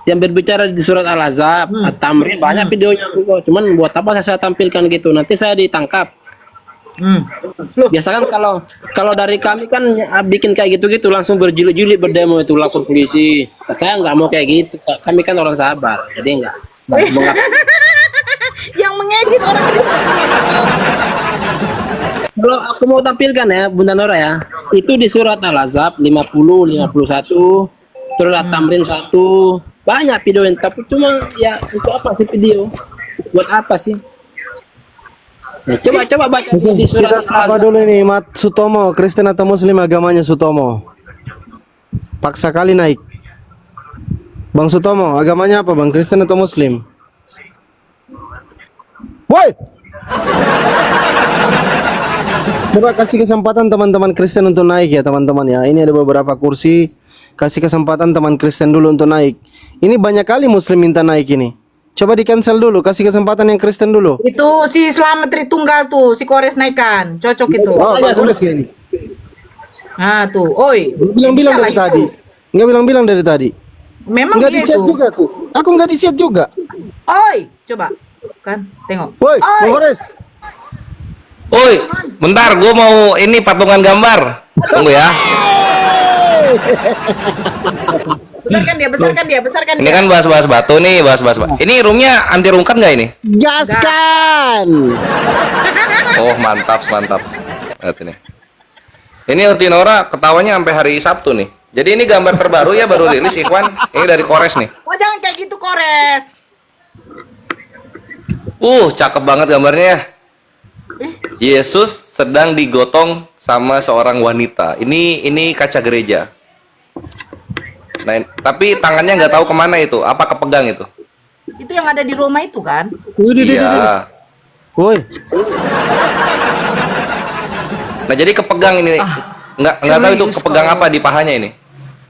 yang berbicara di surat Al-Ahzab, At-Tamrin, banyak videonya aku kok. Cuman buat apa saya tampilkan gitu? Nanti saya ditangkap. Loh, Biasakan kalau dari kami kan bikin kayak gitu-gitu langsung berjilid-jilid berdemo itu lapor polisi. Saya nggak mau kayak gitu. Kami kan orang sabar, jadi nggak. yang mengedit orang itu. Kalau aku mau tampilkan ya Bunda Nora ya, itu di surat Al-Ahzab 50, 51, terus At-Tamrin 1, banyak video yang tapi cuma ya untuk apa sih video? Buat apa sih? Nah, coba baca di surat Kita sapa Al-Ahzab. dulu ini, Mat Sutomo, Kristen atau Muslim agamanya Sutomo. Paksa kali naik. Bang Sutomo, agamanya apa Bang? Kristen atau Muslim? Woi! Coba kasih kesempatan teman-teman Kristen untuk naik ya teman-teman ya. Ini ada beberapa kursi. Kasih kesempatan teman Kristen dulu untuk naik. Ini banyak kali Muslim minta naik ini. Coba di cancel dulu. Kasih kesempatan yang Kristen dulu. Itu si Slamet Tritunggal tuh, si Kores naikkan. Cocok itu. Oh, Bang Kores kayaknya. Nah, tuh. Oi. Bilang-bilang iyalah dari itu. tadi. Enggak bilang-bilang dari tadi. Memang Enggak dia di chat itu. juga aku. Aku enggak di chat juga. Oi, coba. Kan, tengok. Woi, Bang Kores. Oi, bentar, gue mau ini patungan gambar. Tunggu ya. Besarkan dia. Ini kan bahas-bahas batu nih, bahas-bahas. Ini roomnya anti rungkat nggak ini? Gaskan. Oh, mantap. Lihat ini. Ini Utinora ketawanya sampai hari Sabtu nih. Jadi ini gambar terbaru ya, baru rilis Ikhwan. Ini dari Kores nih. Oh, jangan kayak gitu, Kores. Cakep banget gambarnya ya. Yesus sedang digotong sama seorang wanita. Ini kaca gereja. Nah, tapi tangannya nggak tahu kemana itu. Apa kepegang itu? Itu yang ada di Roma itu kan? Iya. Woi, Nah, jadi kepegang ini. Nggak tahu itu serius kepegang kau. apa di pahanya ini.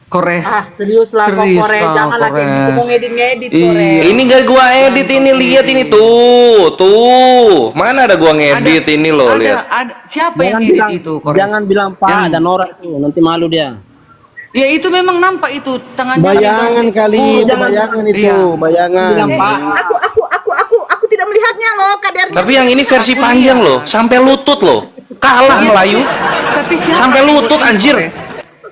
Kores. Serius lah kok, Serius Kores. kau, Janganlah kayak Kores. gitu, mau ngedit-ngedit, Iya. Kores. Ini gak gua edit ini, lihat ini tuh. Mana ada gua ngedit ini loh, lihat. Siapa Jangan yang edit bilang, itu, Kores? jangan bilang Pak dan Nora itu, nanti malu dia. Ya itu memang nampak itu tangannya. bayangan kali itu, jangan. bayangan itu, Iya. bayangan. Bilang Pak. Aku tidak melihatnya loh, kadernya. Tapi yang ini versi panjang loh, sampai lutut loh. Kalah Melayu. Tapi siapa Sampai yang lutut, buat ini, anjir. Kores?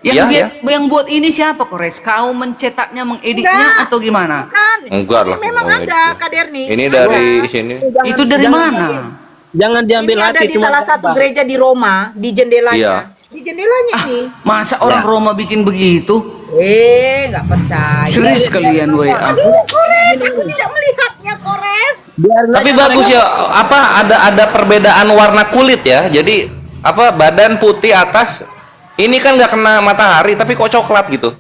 Yang Iya, yang buat ini siapa, Kores? Kau mencetaknya, mengeditnya Enggak. atau gimana? Kan? Enggak lah. Memang mau ada edit. kader nih. Ini dari sini. Itu dari mana? Jangan diambil Ini ada hati di cuma salah satu gambar. gereja di Roma, di jendelanya. Iya. Di jendelanya nih. Masa orang Roma bikin begitu? Nggak percaya. Serius kalian, woi. Aduh, Kores, aku tidak melihatnya, Kores. Tapi bagus ya, apa ada perbedaan warna kulit ya. Jadi apa badan putih atas ini kan nggak kena matahari tapi kok coklat gitu.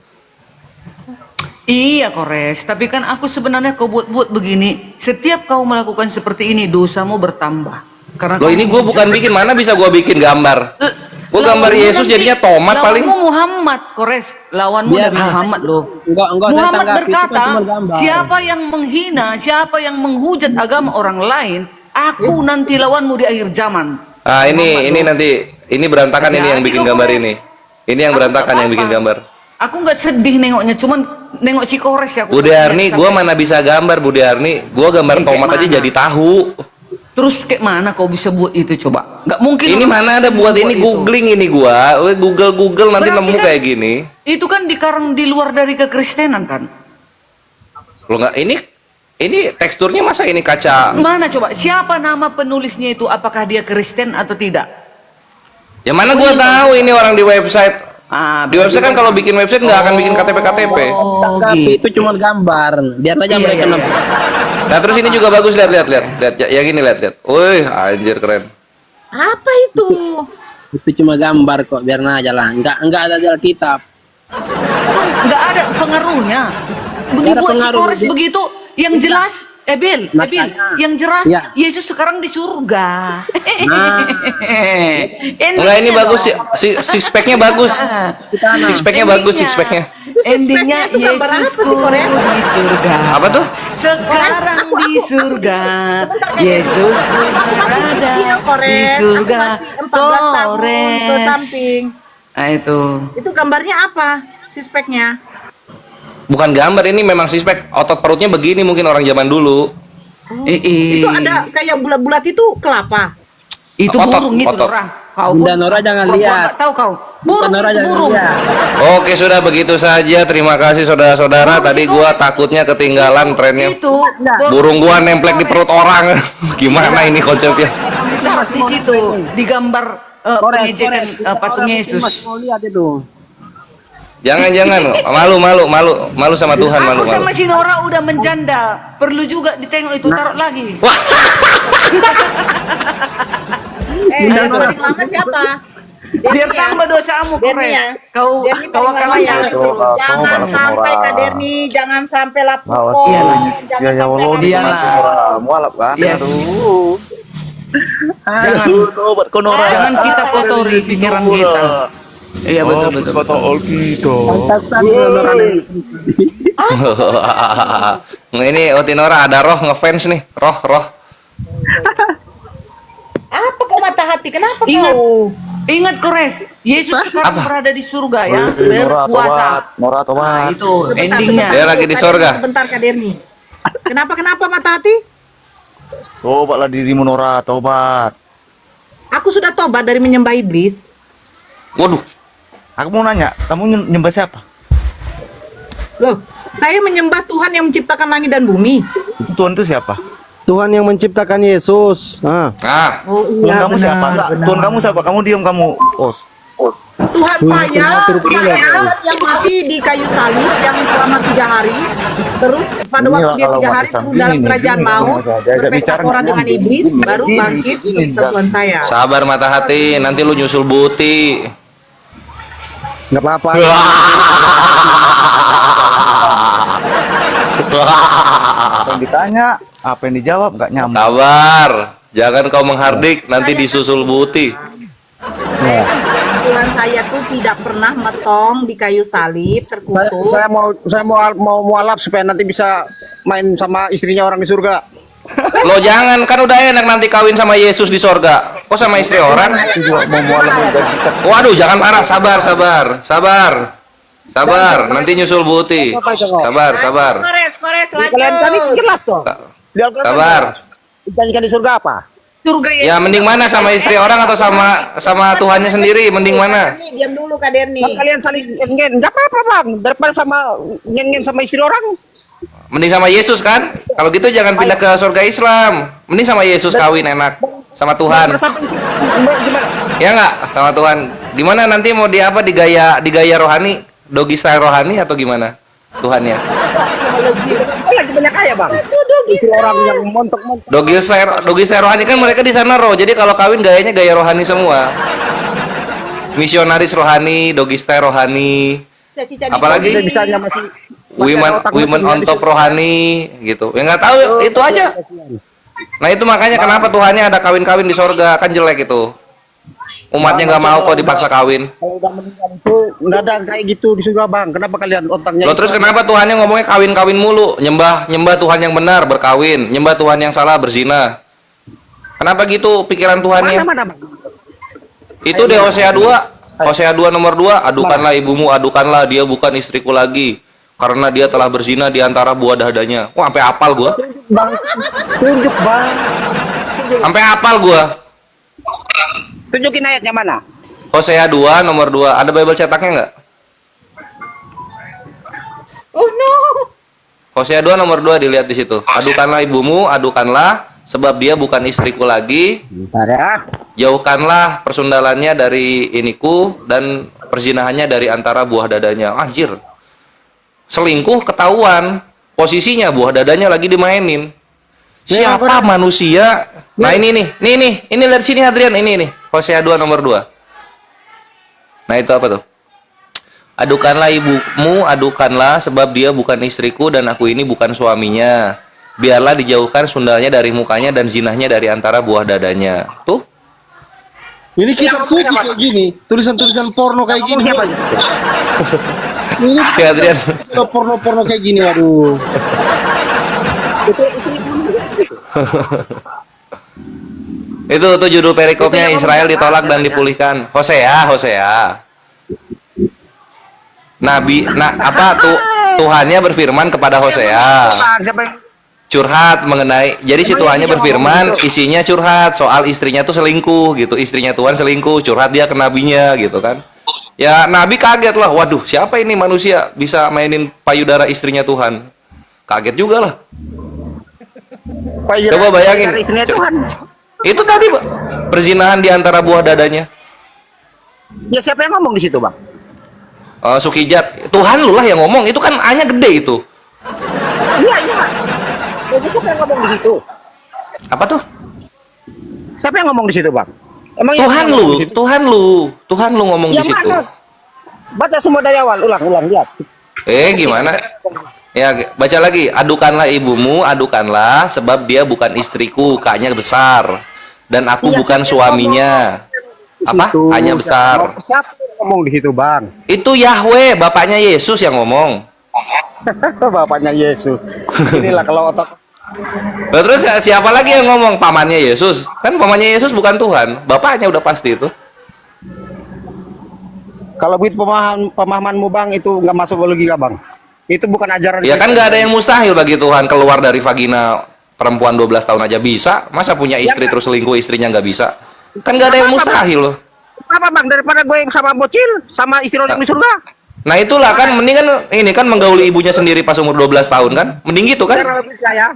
Iya, Kores. Tapi kan aku sebenarnya kau buat begini. Setiap kau melakukan seperti ini, dosamu bertambah. Karena Loh ini gue bukan bikin, mana bisa gue bikin gambar. Gue gambar Yesus jadinya tomat paling. Lawanmu Muhammad, Kores. Lawanmu Biar- Nabi Muhammad loh. Enggak, saya Muhammad tanggapi, itu kan berkata, cuma gambar. siapa yang menghina, siapa yang menghujat agama orang lain, aku nanti lawanmu di akhir zaman. Ah ini nanti ini berantakan ini yang Hati-hati bikin kau, gambar Kores. ini. Ini yang Aku berantakan nggak yang bikin apa-apa. gambar. Aku nggak sedih nengoknya, cuman nengok si Kores ya. Aku Budi Arni, sampai- gue mana bisa gambar Budi Arni. Gue gambar Kayak tomat aja mana? jadi tahu. Terus kayak mana kau bisa buat itu coba? Nggak mungkin. Ini orang mana ada buat ini itu. googling ini gua. Google nanti Berarti nemu kan- kayak gini. Itu kan dikarang di luar dari kekristenan kan? Lo nggak ini teksturnya masa ini kaca? Mana coba? Siapa nama penulisnya itu? Apakah dia Kristen atau tidak? Yang mana gua tahu ini orang di website. Ah, Di website kan kalau bikin website nggak akan bikin KTP. Oh, Tapi gitu. itu cuma gambar. Biar aja Iya, mereka iya, nampak. Nah terus ini juga bagus lihat. Ya gini lihat. Wih anjir keren. Apa itu? Itu cuma gambar kok, biar aja lah. Enggak ada di Alkitab. Nggak ada pengaruhnya. Nggak ada Dibuat si pengaruh, Kores dia- begitu, yang jelas, Bel, Makanya. yang jelas Ya. Yesus sekarang di surga. Enggak, ini bagus sih. Six pack-nya bagus. Six pack-nya bagus, six pack-nya. Itu Endingnya six pack-nya itu gambar apa Yesusku sih, Korea? di surga. Apa tuh? Sekarang Aku- di surga, Sebentar, Kak. Yesus Aku masih berada kecil, Kores. di Aku surga. masih 14 tahun ke samping. Nah itu. Itu gambarnya apa? Sispeknya. Bukan gambar, ini memang six pack. Otot perutnya begini mungkin orang zaman dulu. Itu ada kayak bulat-bulat itu kelapa. Itu Otot, burung itu otot. Nora. Kau Bunda Nora jangan perempuan lihat. nggak tahu kau. Bunda Burung Nora itu jangan burung. lihat. Oke, sudah begitu saja. Terima kasih saudara-saudara. Tadi gua takutnya ketinggalan trennya. Itu Burung gua nemplek di perut orang. Gimana ini konsepnya? Lihat di situ digambar pengejekan patung Yesus. Mau lihat itu. Jangan malu sama Tuhan, malu. Aku sama si Nora udah menjanda. Perlu juga ditengok itu taruh lagi. Yang paling lama siapa? Biar tambah dosamu, Derni ya. Kores. Kau Derni kau paling akan lama ya. terus. Jangan sampai Kak Derni, jangan sampai lapor. Iyalah. Jangan sampai lapor. Iyalah. mualaf kan. Yes. Aduh. Jangan Tobat kau Nora. jangan kita kotori pikiran kita. Iya betul betul. Kata gitu. Pantasan Nora. Ini Otinora ada roh ngefans nih, roh. Apa kau mata hati? Kenapa Ingat. kau? Ingat Kores, Yesus sekarang berada di surga ya, Nora berpuasa. tobat. Nora Nah, tobat. itu endingnya. Dia lagi di Kak sorga. Derni, sebentar Kak Derni. Kenapa mata hati? Tobatlah dirimu Nora, tobat. Aku sudah tobat dari menyembah iblis. Waduh, Aku mau nanya, kamu nyembah siapa? Loh, saya menyembah Tuhan yang menciptakan langit dan bumi. Itu Tuhan itu siapa? Tuhan yang menciptakan Yesus. nah, Oh Tuhan kamu siapa? Enggak, Tuhan kamu siapa? Kamu diam kamu, Os. Tuhan saya yang mati di kayu salib yang selama 3 hari. Terus pada waktu Inilah dia kalau 3 hari Islam. turun dalam Gini nih, kerajaan gini, maut, Mas, diajak bicara berpesta nggak dengan nyambung. iblis, Gini, baru gini, bangkit gini, untuk Tuhan saya. sabar mata hati, nanti lu nyusul buti. Nggak apa-apa. Apa yang ditanya, apa yang dijawab nggak nyambung. Sabar, jangan kau menghardik, nanti disusul buti. Tuhan saya tuh tidak pernah metong di kayu salib terkutuk. Saya mau mualaf supaya nanti bisa main sama istrinya orang di surga. Lo jangan, kan udah enak nanti kawin sama Yesus di sorga. Kok sama istri orang? Juga mau mualaf menjadi satu. Waduh, jangan marah, sabar. Nanti nyusul buti. Sabar. Kores, Kalian tadi lanjut. jelas toh. Di Al-Quran Sabar. jelas. Dijanjikan di surga apa? Surga Yesus. Ya mending mana sama istri orang atau sama Tuhannya sendiri? Mending mana? Derni, diam dulu Kak Derni. Kan kalian saling ngen, nggak apa-apa bang. Daripada sama ngen sama istri orang. Mending sama Yesus kan? Kalau gitu jangan pindah ke surga Islam. Mending sama Yesus kawin enak sama Tuhan. Gimana? Ya nggak? Sama Tuhan. Gimana nanti mau di apa digaya rohani? Dogi style rohani atau gimana? Tuhannya. Oh, lagi banyak kaya bang. Istri orang yang montok-montok. Dogi style rohani kan mereka di sana roh. Jadi kalau kawin gayanya gaya rohani semua. Misionaris rohani, dogi style rohani. Cica-cica di Apalagi bumi. Bisa-bisanya masih women on top rohani gitu. Ya nggak tahu itu aja. Nah itu makanya kenapa Tuhannya ada kawin-kawin di sorga, kan jelek itu. Umatnya nggak mau kok dipaksa kawin. Kalau udah meninggal itu nggak ada kayak gitu di surga bang. Kenapa kalian otaknya? Loh terus kenapa Tuhannya ngomongnya kawin-kawin mulu? Nyembah Tuhan yang benar berkawin, nyembah Tuhan yang salah berzina. Kenapa gitu pikiran Tuhannya? Mana bang? Itu di Hosea 2. Hosea 2 nomor 2, adukanlah ibumu, adukanlah dia bukan istriku lagi. Karena dia telah berzina di antara buah dadanya. Wah, sampai apal gua. Bang, tunjuk bang. Sampai apal gua. Tunjukin ayatnya mana? Hosea 2 nomor 2. Ada Bible cetaknya nggak? Oh no. Hosea 2 nomor 2 dilihat di situ. Adukanlah ibumu, adukanlah sebab dia bukan istriku lagi. Bentar ya. Jauhkanlah persundalannya dari iniku dan perzinahannya dari antara buah dadanya. Anjir. Selingkuh ketahuan. Posisinya buah dadanya lagi dimainin. Siapa manusia? Nah ini nih. Ini lihat sini Hadrian, ini nih. Hosea 2 nomor 2. Nah itu apa tuh? Adukanlah ibumu, adukanlah sebab dia bukan istriku dan aku ini bukan suaminya. Biarlah dijauhkan sundalnya dari mukanya dan zinahnya dari antara buah dadanya. Tuh. Ini kitab suci kayak gini, tulisan-tulisan porno kayak gini. Ini Oke, Adrian. porno-porno kayak gini, waduh. Itu judul perikopnya, Israel ditolak dan dipulihkan. Hosea. Tuhannya berfirman kepada Hosea. Curhat mengenai, jadi si Tuhannya berfirman, isinya curhat soal istrinya tuh selingkuh gitu, istrinya Tuhan selingkuh, curhat dia ke nabinya gitu kan. Ya nabi kaget lah, waduh siapa ini manusia bisa mainin payudara istrinya Tuhan, kaget juga lah. Coba bayangin, Istrinya Tuhan. itu tadi Pak, perzinahan di antara buah dadanya. Ya siapa yang ngomong di situ, Bang? Sukijat, Tuhan lu lah yang ngomong, itu kan A-nya gede itu. Iya. Jadi siapa yang ngomong di situ? Apa tuh? Siapa yang ngomong di situ, Bang? Emang Tuhan yang ngomong di situ? Tuhan lu ngomong di Yang situ. mana? Baca semua dari awal, ulang, lihat. Gimana? Ya, baca lagi. Adukanlah ibumu, adukanlah, sebab dia bukan istriku, K-nya besar, dan aku Iya, bukan siapa yang suaminya. Di Apa? situ. Hanya besar. Siapa yang ngomong di situ, Bang? Itu Yahweh, bapaknya Yesus yang ngomong. Bapaknya Yesus. Inilah kalau otak. Lah, terus siapa lagi yang ngomong? Pamannya Yesus. Kan pamannya Yesus bukan Tuhan, bapaknya udah pasti itu. Kalau begitu pemahamanmu, Bang, itu nggak masuk ke logika, Bang. Itu bukan ajaran. Ya kan Kristen. nggak ada yang mustahil bagi Tuhan keluar dari vagina perempuan 12 tahun aja bisa. Masa punya istri terus selingkuh istrinya nggak bisa? Kan nggak ada yang mustahil loh. Apa, Bang? Daripada gue sama bocil sama istri orang di surga. Nah itulah kan mending kan ini kan menggauli ibunya sendiri pas umur 12 tahun kan? Mending gitu kan? Secara logika ya.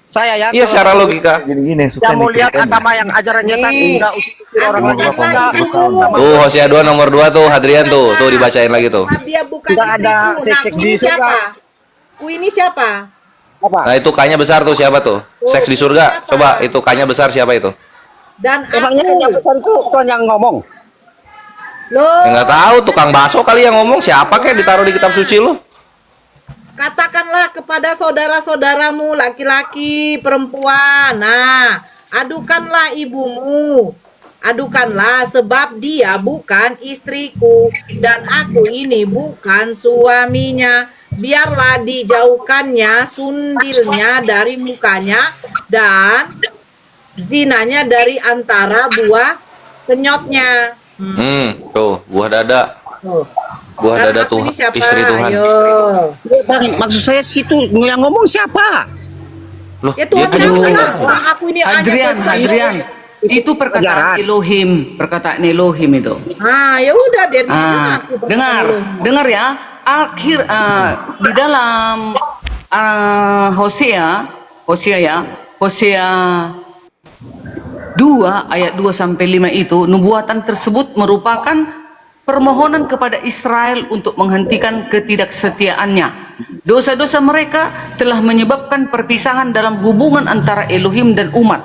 Saya ya. Iya kalau secara logika. Gini-gini suka Yang mau lihat dikritik. agama yang ajarannya kan enggak usir orang lagi. Adukanlah ibumu. Tuh Hosea 2 nomor 2 tuh Hadrian tuh dibacain lagi tuh. Sebab dia bukan Tidak ada istriku. seks-seks Nah, di ini surga. siapa? Ini siapa? Apa? Nah itu K-nya besar tuh siapa tuh? Seks di surga. Coba itu K-nya besar siapa itu? Dan Emangnya yang aku. besar itu Tuhan yang ngomong? Loh, Ya, nggak tahu tukang bakso kali yang ngomong siapa kayak ditaruh di kitab suci lu? katakanlah kepada saudara-saudaramu laki-laki, perempuan. Nah, adukanlah ibumu. Adukanlah sebab dia bukan istriku dan aku ini bukan suaminya. Biarlah dijauhkannya sundilnya dari mukanya dan zinanya dari antara buah kenyotnya. Tuh buah dada. Tuh. Buah Karena dada aku tuh ini siapa? istri Tuhan. Ayo. Bang, maksud saya situ yang ngomong siapa? Loh, Ya Tuhan itu bilang, juga. orang aku ini hanya Hadrian, besar. Hadrian. Itu perkataan perkataan Elohim itu. Ah, ya udah dari aku Dengar ya. Di dalam Hosea 2 ayat 2 sampai 5 itu nubuatan tersebut merupakan permohonan kepada Israel untuk menghentikan ketidaksetiaannya. Dosa-dosa mereka telah menyebabkan perpisahan dalam hubungan antara Elohim dan umat.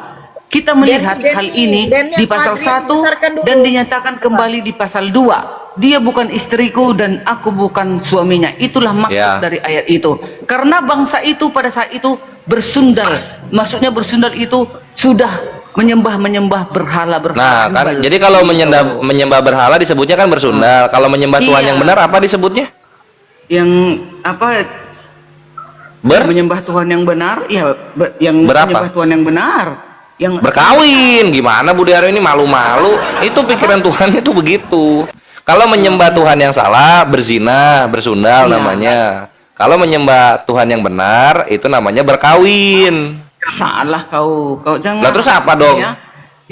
Kita melihat hal ini di pasal 1 dan dinyatakan kembali di pasal 2. Dia bukan istriku dan aku bukan suaminya. Itulah maksud dari ayat itu. Karena bangsa itu pada saat itu bersundal. Maksudnya bersundal itu sudah menyembah berhala. Nah, kan jadi kalau menyembah berhala disebutnya kan bersundal. Kalau menyembah Tuhan yang benar apa disebutnya? Yang apa? Menyembah Tuhan yang benar, ya yang menyembah Tuhan yang benar. Yang berkawin. Gimana Budi Aryo ini malu-malu? Itu pikiran Tuhan itu begitu. Kalau menyembah Tuhan yang salah, berzina, bersundal namanya. Kalau menyembah Tuhan yang benar, itu namanya berkawin. Salah kau jangan. Lah terus apa dong? Ya.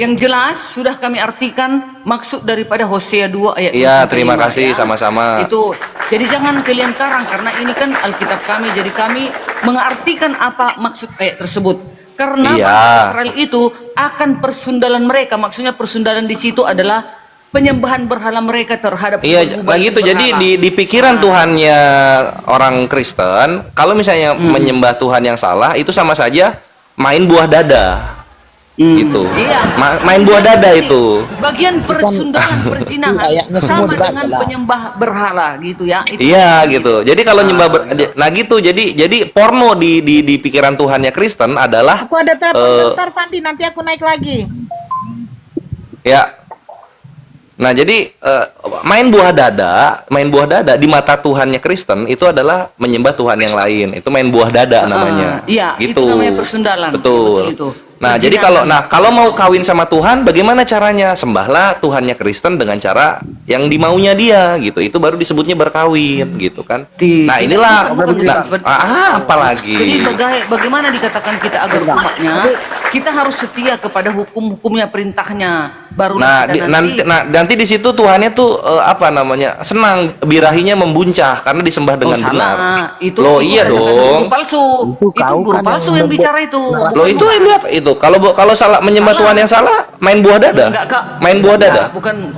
Yang jelas sudah kami artikan maksud daripada Hosea 2 ayat 2 Iya, sampai terima 5, kasih sama-sama. Itu jadi jangan kalian karang karena ini kan Alkitab kami, jadi kami mengartikan apa maksud ayat tersebut. Karena bangsa Israel itu akan persundalan mereka, maksudnya persundalan di situ adalah penyembahan berhala mereka terhadap gitu. Jadi di pikiran Tuhannya orang Kristen, kalau misalnya menyembah Tuhan yang salah itu sama saja main buah dada. gitu. Iya. Main buah dada itu. Bagian persundangan perzinahan kayaknya semua sama dibaca dengan lah. penyembah berhala gitu ya. Itu Iya gitu. Jadi kalau nah gitu. Jadi porno di pikiran Tuhannya Kristen adalah Aku ada telepon bentar, Fandi. Nanti aku naik lagi. ya. Nah, jadi main buah dada di mata Tuhannya Kristen itu adalah menyembah Tuhan yang lain. Itu main buah dada namanya. Iya, gitu. itu namanya persundalan. Betul. Itu. Nah, jadi kalau mau kawin sama Tuhan, bagaimana caranya? Sembahlah Tuhannya Kristen dengan cara yang dimaunya dia, gitu. Itu baru disebutnya berkawin, gitu kan? Nah, inilah. Apalagi. Jadi bagaimana dikatakan kita agar umatnya, kita harus setia kepada hukum-hukumnya, perintahnya. Baru nanti di situ Tuhannya tuh senang, birahinya membuncah karena disembah dengan benar. Itu Iya Guru dong. palsu. Itu guru palsu yang bicara itu. Loh itu lihat itu. Kalau salah menyembah Tuhan yang salah, main buah dada. Enggak, Kak. Main buah dada. Bukan.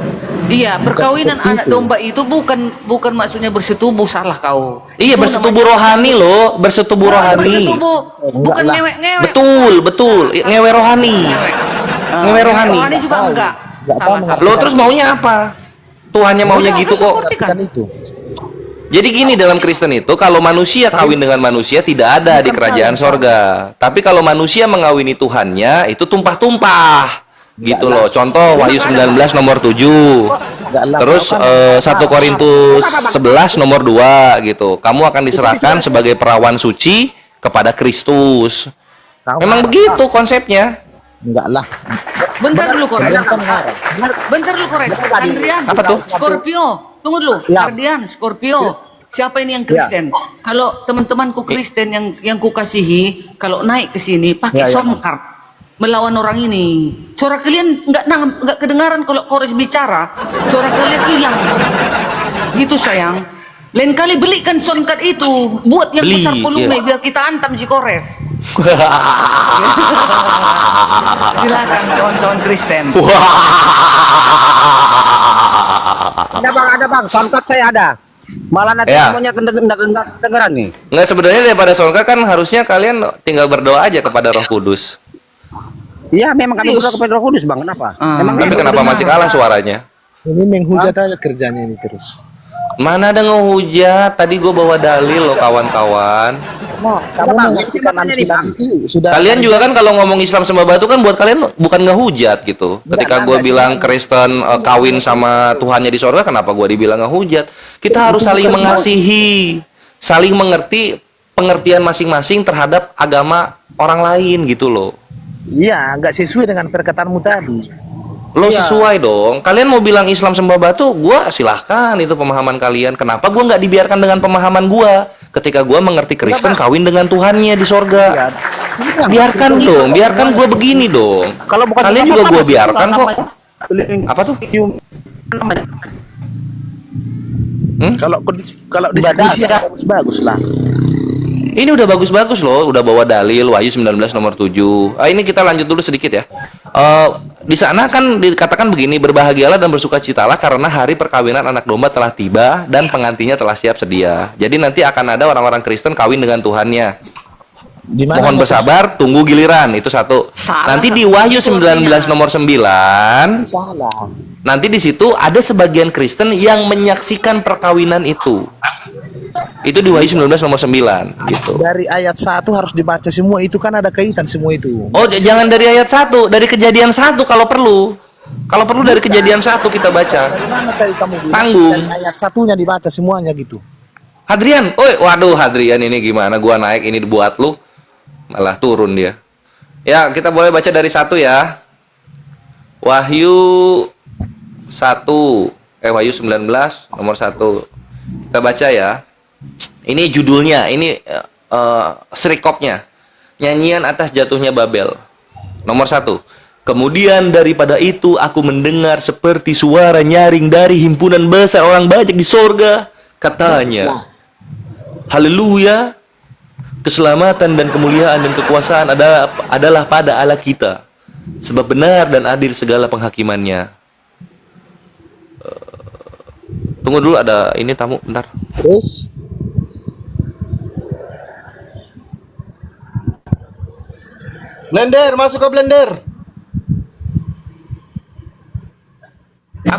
Iya, perkawinan anak domba itu bukan maksudnya bersetubuh, salah kau. Iya, Itu bersetubuh rohani loh, bersetubuh rohani. Bersetubuh, bukan ngewek-ngewek. Betul. Ngewe rohani. Ngewe rohani. Rohani juga enggak. Salah. Lo terus maunya apa? Tuhannya maunya gitu kok. Kan itu. Jadi gini, dalam Kristen itu kalau manusia kawin dengan manusia tidak ada di kerajaan sorga. Tapi kalau manusia mengawini Tuhannya itu tumpah-tumpah. Gitu loh. Contoh Wahyu 19 nomor 7. Terus 1 Korintus 11 nomor 2 gitu. Kamu akan diserahkan sebagai perawan suci kepada Kristus. Memang begitu konsepnya. Enggak lah. Bentar dulu, Kores. Andrian. Apa tuh? Scorpio. Tunggu dulu. Ardian, Scorpio. Siapa ini yang Kristen? Kalau teman-temanku Kristen yang kukasihi, kalau naik ke sini pakai sound card melawan orang ini. Suara kalian nggak kedengaran kalau Kores bicara. Suara kalian hilang. Gitu sayang. Lain kali belikan sound card itu, buat yang besar volume biar kita antam si Kores. Silakan kawan-kawan Kristen. Ada bang, soundcard saya ada. Malah nanti semuanya kedengeran nih. Nggak, sebenarnya daripada soundcard kan harusnya kalian tinggal berdoa aja kepada Roh Kudus. Iya, memang kami berdoa kepada Roh Kudus, Bang. Kenapa? Tapi kenapa masih kalah suaranya? Ini menghujat aja kerjanya ini terus. Mana ada ngehujat? Tadi gue bawa dalil loh kawan-kawan. Kalian juga kan kalau ngomong Islam sembah batu kan buat kalian bukan ngehujat gitu. Ketika gue bilang Kristen kawin sama Tuhannya di sorga, kenapa gue dibilang ngehujat? Kita harus saling mengasihi, saling mengerti pengertian masing-masing terhadap agama orang lain gitu loh. Iya, nggak sesuai dengan perkataanmu tadi. Lo sesuai dong. Kalian mau bilang Islam sembah batu, gua silahkan, itu pemahaman kalian. Kenapa gua nggak dibiarkan dengan pemahaman gua? Ketika gua mengerti Kristen kawin dengan Tuhannya di sorga. Biarkan dong, biarkan gua begini dong. Kalau bukan kalian juga gua biarkan kok. Apa tuh? Kalau diskusi bagus lah. Ini udah bagus-bagus loh, udah bawa dalil Wahyu 19 nomor 7. Ini kita lanjut dulu sedikit ya. Di sana kan dikatakan begini, berbahagialah dan bersukacitalah karena hari perkawinan anak domba telah tiba dan pengantinnya telah siap sedia. Jadi nanti akan ada orang-orang Kristen kawin dengan Tuhannya. Mohon bersabar, tunggu giliran, itu satu. Nanti di Wahyu 19 nomor 9, nanti di situ ada sebagian Kristen yang menyaksikan perkawinan itu. Itu di Wahyu 19 nomor 9 gitu. Dari ayat 1 harus dibaca semua, itu kan ada kaitan semua itu. Oh, jangan dari ayat 1, dari kejadian 1 kalau perlu. Kalau perlu dari kejadian 1 kita baca. Tanggung. Dari ayat 1-nya dibaca semuanya gitu. Hadrian, waduh Hadrian ini gimana? Gua naik ini buat lu, malah turun dia. Ya, kita boleh baca dari 1 ya. Wahyu 1, Wahyu 19 nomor 1. Kita baca ya. Ini judulnya, ini serikopnya. Nyanyian atas jatuhnya Babel. Nomor 1. Kemudian daripada itu aku mendengar seperti suara nyaring dari himpunan besar orang banyak di sorga. Katanya, haleluya, keselamatan dan kemuliaan dan kekuasaan adalah pada Allah kita. Sebab benar dan adil segala penghakimannya. Tunggu dulu, ada ini tamu, bentar. Terus Blender, masuk ke blender.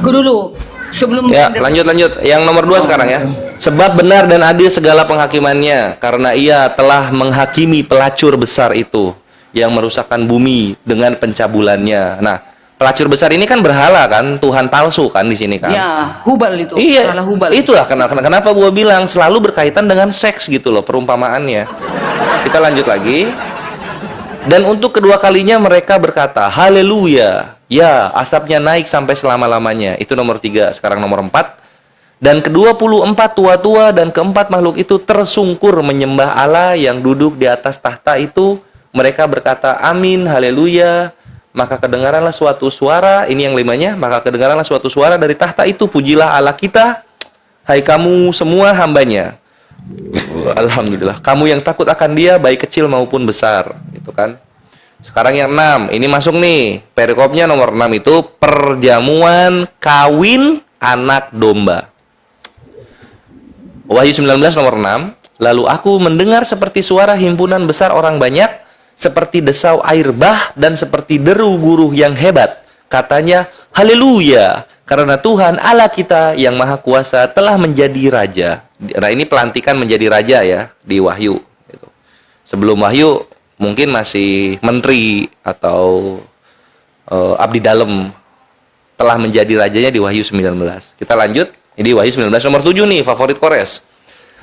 Aku dulu sebelum Ya, lanjut. Yang nomor 2 sekarang ya. Sebab benar dan adil segala penghakimannya, karena ia telah menghakimi pelacur besar itu yang merusakkan bumi dengan pencabulannya. Nah, pelacur besar ini kan berhala kan, Tuhan palsu kan di sini kan. Ya, Hubal itu. Iya, Salah Hubal. itulah kenapa gua bilang selalu berkaitan dengan seks gitu loh perumpamaannya. Kita lanjut lagi. Dan untuk kedua kalinya mereka berkata, haleluya. Ya, asapnya naik sampai selama-lamanya. Itu nomor 3, sekarang nomor 4. Dan ke-24 tua-tua dan keempat makhluk itu tersungkur menyembah Allah yang duduk di atas tahta itu. Mereka berkata, amin, haleluya. Maka kedengaranlah suatu suara, ini yang 5-nya, maka kedengaranlah suatu suara dari tahta itu, pujilah Allah kita, hai kamu semua hambanya. Alhamdulillah, kamu yang takut akan dia, baik kecil maupun besar. Itu kan. Sekarang yang 6, ini masuk nih, perikopnya nomor 6 itu, perjamuan kawin anak domba. Wahyu 19 nomor 6, lalu aku mendengar seperti suara himpunan besar orang banyak, seperti desau air bah dan seperti deru guruh yang hebat. Katanya, haleluya, karena Tuhan Allah kita yang maha kuasa telah menjadi raja. Nah, ini pelantikan menjadi raja ya di Wahyu. Sebelum Wahyu mungkin masih menteri atau abdi dalam, telah menjadi rajanya di Wahyu 19. Kita lanjut. Ini Wahyu 19 nomor 7 nih, favorit Kores.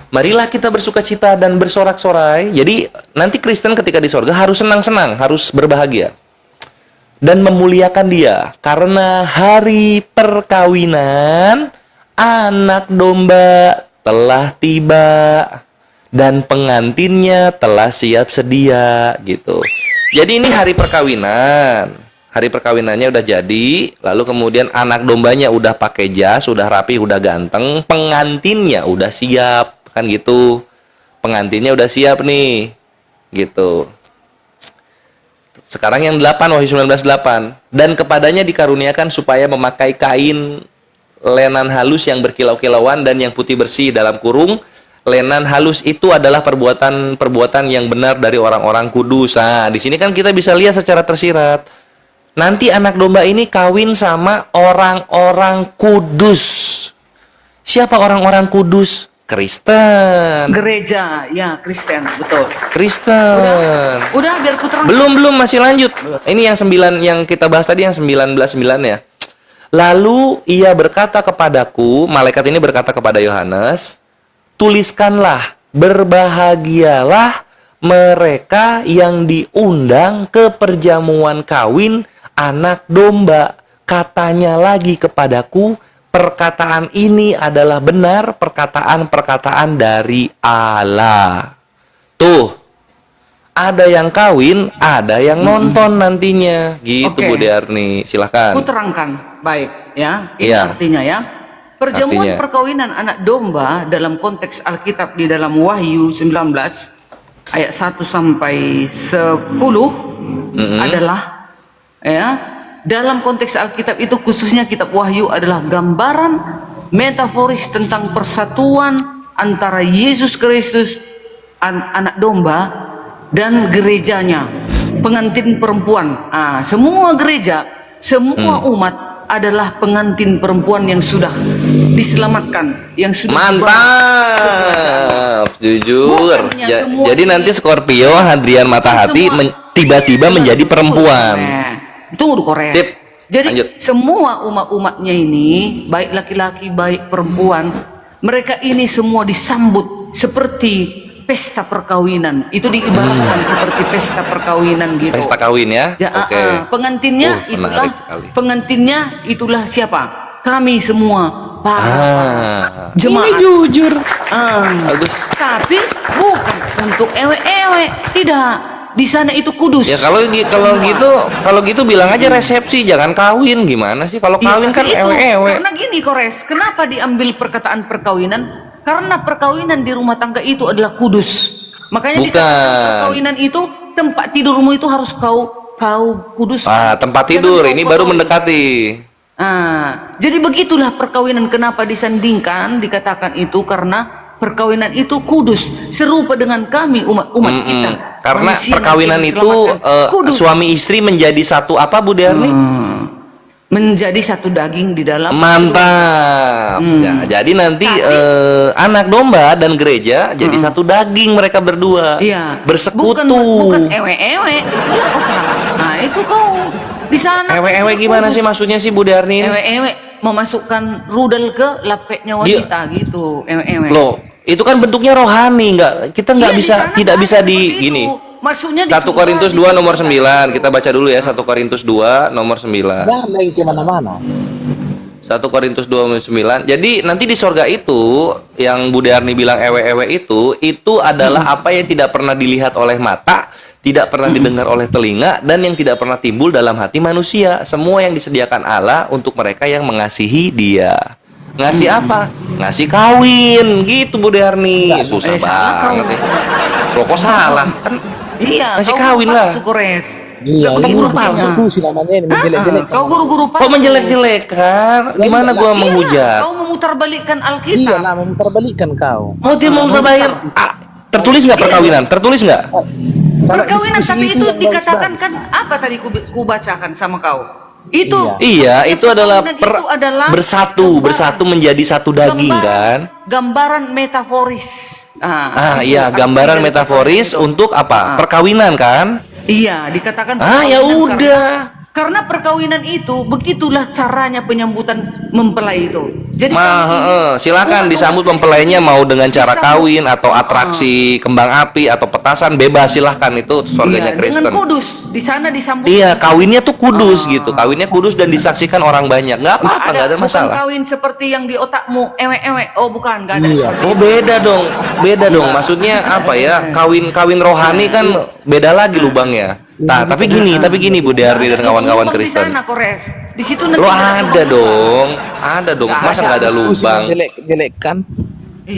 Marilah kita bersuka-cita dan bersorak-sorai. Jadi nanti Kristen ketika di sorga harus senang-senang, harus berbahagia. Dan memuliakan dia. Karena hari perkawinan anak domba telah tiba. Dan pengantinnya telah siap sedia. Gitu. Jadi ini hari perkawinan. Hari perkawinannya udah jadi, lalu kemudian anak dombanya udah pakai jas, udah rapi, udah ganteng, pengantinnya udah siap, kan gitu. Pengantinnya udah siap nih, gitu. Sekarang yang 8, Wahyu 19:8. Dan kepadanya dikaruniakan supaya memakai kain lenan halus yang berkilau-kilauan dan yang putih bersih, dalam kurung. Lenan halus itu adalah perbuatan yang benar dari orang-orang kudus. Nah, di sini kan kita bisa lihat secara tersirat. Nanti anak domba ini kawin sama orang-orang kudus. Siapa orang-orang kudus? Kristen. Gereja, ya Kristen, betul. Kristen. Udah biar ku terang. Belum masih lanjut. Ini yang 9 yang kita bahas tadi yang 19:9 ya. Lalu ia berkata kepadaku, malaikat ini berkata kepada Yohanes, tuliskanlah, berbahagialah mereka yang diundang ke perjamuan kawin anak domba. Katanya lagi kepadaku, perkataan ini adalah benar, perkataan-perkataan dari Allah. Tuh, ada yang kawin, ada yang nonton nantinya. Gitu, Bu Dearni. Silahkan. Ku terangkan, baik ya. Ini Iya. artinya ya. Perjamuan Artinya. perkawinan anak domba dalam konteks Alkitab di dalam Wahyu 19 ayat 1 sampai 10 adalah ya, dalam konteks Alkitab itu khususnya kitab Wahyu adalah gambaran metaforis tentang persatuan antara Yesus Kristus anak domba dan gerejanya, pengantin perempuan. Semua gereja, semua umat adalah pengantin perempuan yang sudah diselamatkan, yang sudah mantap, jujur. Jadi nanti Scorpio, Hadrian Matahati tiba-tiba menjadi perempuan. Tunggu Kores. Sip. Jadi Lanjut. semua umatnya ini, baik laki-laki baik perempuan, mereka ini semua disambut seperti pesta perkawinan. Itu diibaratkan seperti pesta perkawinan gitu. Pesta kawin ya. Oke. Pengantinnya menarik sekali. itulah siapa? Kami semua para jemaat. Ini jujur. Bagus. Tapi bukan untuk ewe-ewe, tidak. Di sana itu kudus. Ya kalau gitu bilang aja resepsi, jangan kawin. Gimana sih kalau kawin kan ewe-ewe. Karena gini Kores, kenapa diambil perkataan perkawinan? Karena perkawinan di rumah tangga itu adalah kudus. Makanya di perkawinan itu tempat tidurmu itu harus kau kudus. Tempat tidur ini baru mendekati. Jadi begitulah perkawinan, kenapa disandingkan dikatakan itu karena perkawinan itu kudus, serupa dengan kami umat kita. Karena perkawinan itu suami istri menjadi satu apa Bu Dearni? menjadi satu daging di dalam. Mantap. Ya, jadi nanti anak domba dan gereja jadi satu daging mereka berdua. Iya. Bersekutu. Bukan ewe-ewe. Itu kau salah. Nah, itu kau di sana. Ewe-ewe gimana sih maksudnya sih Bu Darni? Ewe-ewe memasukkan rudal ke lapeknya wanita gitu. Ewe-ewe. Loh, itu kan bentuknya rohani, kita nggak Iya, bisa, di sana tidak ada bisa di seperti gini. itu. Maksudnya di 1 surga, Korintus di 2 surga. nomor 9. Kita baca dulu ya, 1 Korintus 2 nomor 9. Jangan main kemana-mana. 1 Korintus 2 nomor 9. Jadi nanti di sorga itu yang Bu Darni bilang ewe-ewe itu adalah apa yang tidak pernah dilihat oleh mata, tidak pernah didengar oleh telinga, dan yang tidak pernah timbul dalam hati manusia. Semua yang disediakan Allah untuk mereka yang mengasihi Dia. Ngasih apa? Ngasih kawin gitu Bu Darni. Susah banget ya. Loh, kok salah? Kan Iya, ngasih kau kawin lah. palsu, Kores. Iya, Kau ini guru bukan palsu. diskusi namanya ini menjelek-jelek. Kau guru-guru palsu. Kok menjelek-jelekan? Gimana gua menghujat? Kau memutarbalikkan Iya, Alkitab. nah memperbalikkan kau. Oh, dia mau bayar. Tertulis nggak perkawinan? Tertulis nggak? Kalau Perkawinan, diskusi tapi itu yang dikatakan bagus-bagus. kan apa tadi ku bacakan sama kau? Itu Iya, itu adalah perkawinan itu adalah bersatu menjadi satu daging kan? Gambaran metaforis. Iya, gambaran metaforis untuk apa? Perkawinan kan? Iya, dikatakan Ya perkawinan udah. Karena perkawinan itu begitulah caranya penyambutan mempelai itu. Jadi Silakan disambut mempelainya mau dengan cara kawin atau atraksi kembang api atau petasan, bebas, silahkan, itu surganya Kristen. dengan kudus di sana disambut. Iya, kawinnya tuh kudus gitu. Kawinnya kudus dan disaksikan orang banyak. Nggak apa-apa, nggak ada Bukan masalah. kawin seperti yang di otakmu ewe-ewe. Oh, bukan, nggak ada. Oh, beda dong. Beda dong. Maksudnya apa ya? Kawin rohani kan beda lagi lubangnya. Nah, tapi gini Bu Darni dan kawan-kawan Lubang Kristen. Di sana, Kores. Di situ nanti Lo ada ada lubang. dong. Masa nggak ada lubang? Jelek-jelekkan.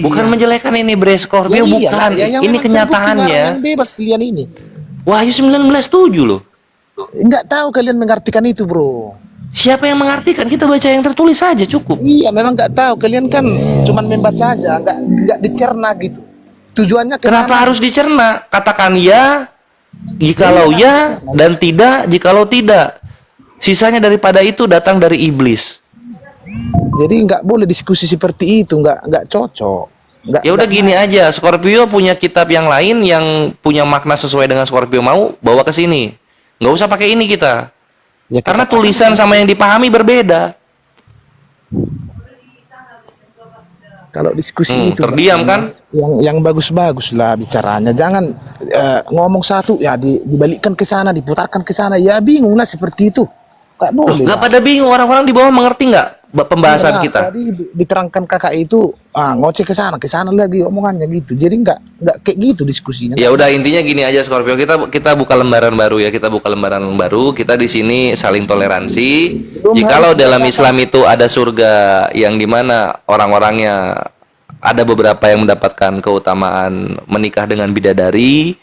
Bukan menjelekan ini Bre Scorpio, bukan. Ini kenyataannya. Bebas kalian ini. Wahyu 19:7 loh. Enggak tahu kalian mengartikan itu, Bro. Siapa yang mengartikan? Kita baca yang tertulis saja cukup. Iya, memang enggak tahu. Kalian kan cuman membaca aja, enggak dicerna gitu. Tujuannya Kenapa harus dicerna? Katakan ya, jikalau ya, dan tidak, jikalau tidak. Sisanya daripada itu datang dari iblis. Jadi nggak boleh diskusi seperti itu, nggak cocok. Ya udah gini aja, Scorpio punya kitab yang lain yang punya makna sesuai dengan Scorpio mau, bawa ke sini. Nggak usah pakai ini kita. Ya, Karena tulisan sama yang dipahami berbeda. kalau diskusi itu terdiam kan? Yang bagus-bagus lah bicaranya. Jangan ngomong satu ya dibalikkan ke sana, diputarkan ke sana. Ya bingung lah seperti itu. Nggak boleh. Nggak pada bingung, orang-orang di bawah mengerti nggak pembahasan Iya, kita? Tadi diterangkan kakak itu ngoceh ke sana lagi omongannya gitu. Jadi nggak kayak gitu diskusinya. Ya udah, intinya gini aja Scorpio, kita buka lembaran baru ya, kita buka lembaran baru. Kita di sini saling toleransi. Jikalau dalam Islam itu ada surga yang dimana orang-orangnya ada beberapa yang mendapatkan keutamaan menikah dengan bidadari,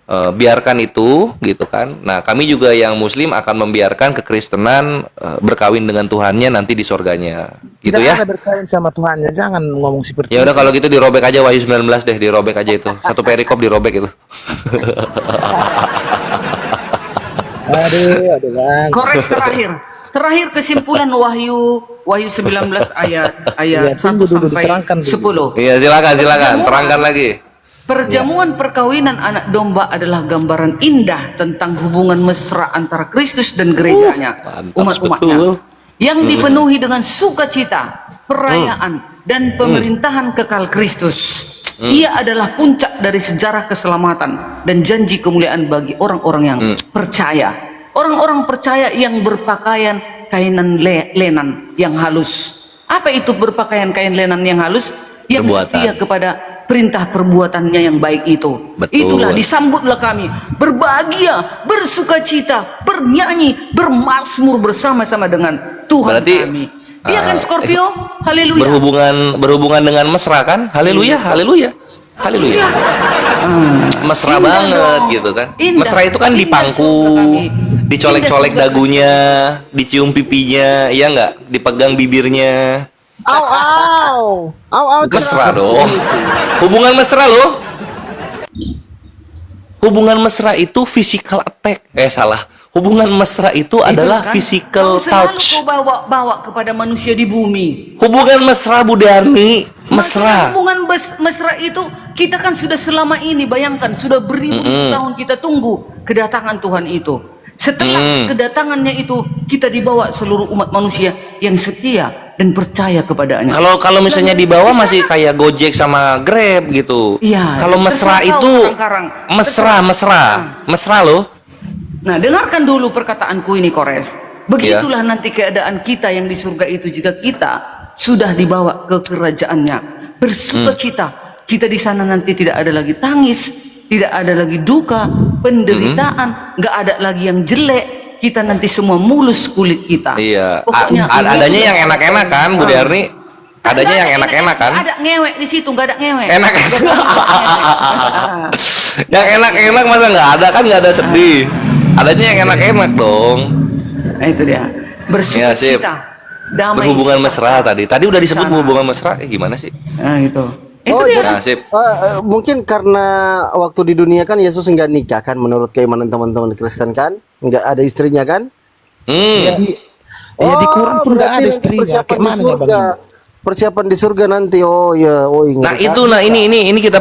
biarkan itu gitu kan. Nah, kami juga yang Muslim akan membiarkan kekristenan berkawin dengan Tuhannya nanti di surganya. Gitu Tidak ya. ada berkawin sama Tuhannya. Jangan ngomong seperti Ya udah, itu. kalau gitu dirobek aja Wahyu 19 deh, dirobek aja itu. Satu perikop dirobek itu. Aduh, Bang. Kores terakhir kesimpulan Wahyu 19 ayat Ya, 1 tunggu dulu, sampai diterangkan dulu. 10. Iya, silakan, terangkan lagi. Perjamuan perkawinan anak domba adalah gambaran indah tentang hubungan mesra antara Kristus dan gerejanya, mantap, umat-umatnya, betul. yang dipenuhi dengan sukacita, perayaan, dan pemerintahan kekal Kristus. Ia adalah puncak dari sejarah keselamatan dan janji kemuliaan bagi orang-orang yang percaya. Orang-orang percaya yang berpakaian kainan lenan yang halus. Apa itu berpakaian kain lenan yang halus? Yang Perbuatan. setia kepada perintah perbuatannya yang baik itu. Betul. Itulah disambutlah kami berbahagia, bersukacita, bernyanyi, bermazmur bersama-sama dengan Tuhan Berarti, kami. Iya kan Scorpio? Haleluya. Berhubungan dengan mesra kan? Haleluya, haleluya. Haleluya. Mesra Indah banget dong. gitu kan. Indah. Mesra itu kan Indah dipangku, surga kami. dicolek-colek Indah surga dagunya, dicium pipinya, iya nggak? Dipegang bibirnya. Au. Mesra dong. Hubungan mesra loh. Hubungan mesra itu physical attack. Salah. Hubungan mesra itu adalah kan? physical Kau selalu touch. kau bawa kepada manusia di bumi. Hubungan mesra Bu Darni, Maksudnya mesra. hubungan mesra itu kita kan sudah selama ini, bayangkan sudah beribu-ribu tahun kita tunggu kedatangan Tuhan itu. Setelah kedatangannya itu kita dibawa seluruh umat manusia yang setia dan percaya kepadanya. Kalau misalnya di bawah masih kayak Gojek sama Grab gitu. Iya, Kalau mesra terserah kau itu sekarang. mesra loh. Nah, dengarkan dulu perkataanku ini, Kores. Begitulah nanti keadaan kita yang di surga itu jika kita sudah dibawa ke kerajaannya. Bersukacita. Kita di sana nanti tidak ada lagi tangis, tidak ada lagi duka, penderitaan, nggak ada lagi yang jelek. Kita nanti semua mulus kulit kita. Iya. Pokoknya Adanya yang enak-enak kan, Bu Darni? Adanya yang enak-enak kan? Ada ngewek di situ, nggak ada ngewek. Enak. Yang enak-enak masa nggak ada kan, nggak ada sedih. Adanya yang enak-enak dong. Nah, itu dia. Ya, sip. Bersukacita, damai Berhubungan sejahtera. mesra tadi udah disebut Sana. hubungan mesra. Gimana sih? Nah, itu. Itu Oh, dia. Nah, sip. Mungkin karena waktu di dunia kan Yesus nggak nikah kan, menurut keimanan teman-teman Kristen kan, nggak ada istrinya kan? Di Quran pun nggak berarti ada nanti istrinya. persiapan Kayak di mana ya surga. Bang? Persiapan di surga nanti. Oh ya, oh ingat. Nah itu, ini kita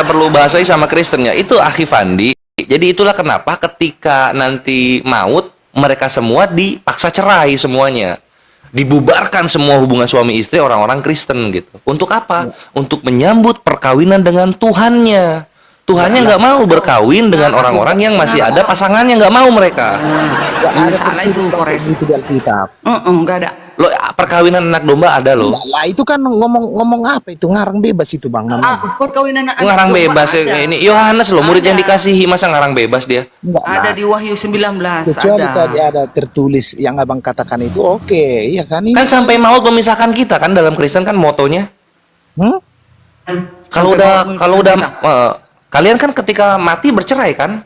perlu bahasai sama Kristennya. Itu Akhi Fandi. Jadi itulah kenapa ketika nanti maut mereka semua dipaksa cerai semuanya, dibubarkan semua hubungan suami istri orang-orang Kristen gitu. Untuk apa? Untuk menyambut perkawinan dengan Tuhannya. Tuhannya nggak mau berkawin dengan orang-orang yang masih ada pasangannya, nggak mau mereka. Nggak ada Salah itu, Kores. itu di Alkitab. Nggak ada. Loh, perkawinan anak domba ada loh. Nggak lah, itu kan ngomong apa itu, ngarang bebas itu Bang namanya. Perkawinan anak Ngarang domba bebas ada. ini. Yohanes loh, murid yang Ada. dikasihi, masa ngarang bebas dia? Enggak Ada lah. di Wahyu 19. Kecuali ada. tadi ada tertulis yang abang katakan itu, oke, iya kan ini. Kan sampai maut memisahkan kita kan, dalam Kristen kan motonya. Hmm? Kalau Sampai udah kita. kalian kan ketika mati bercerai kan?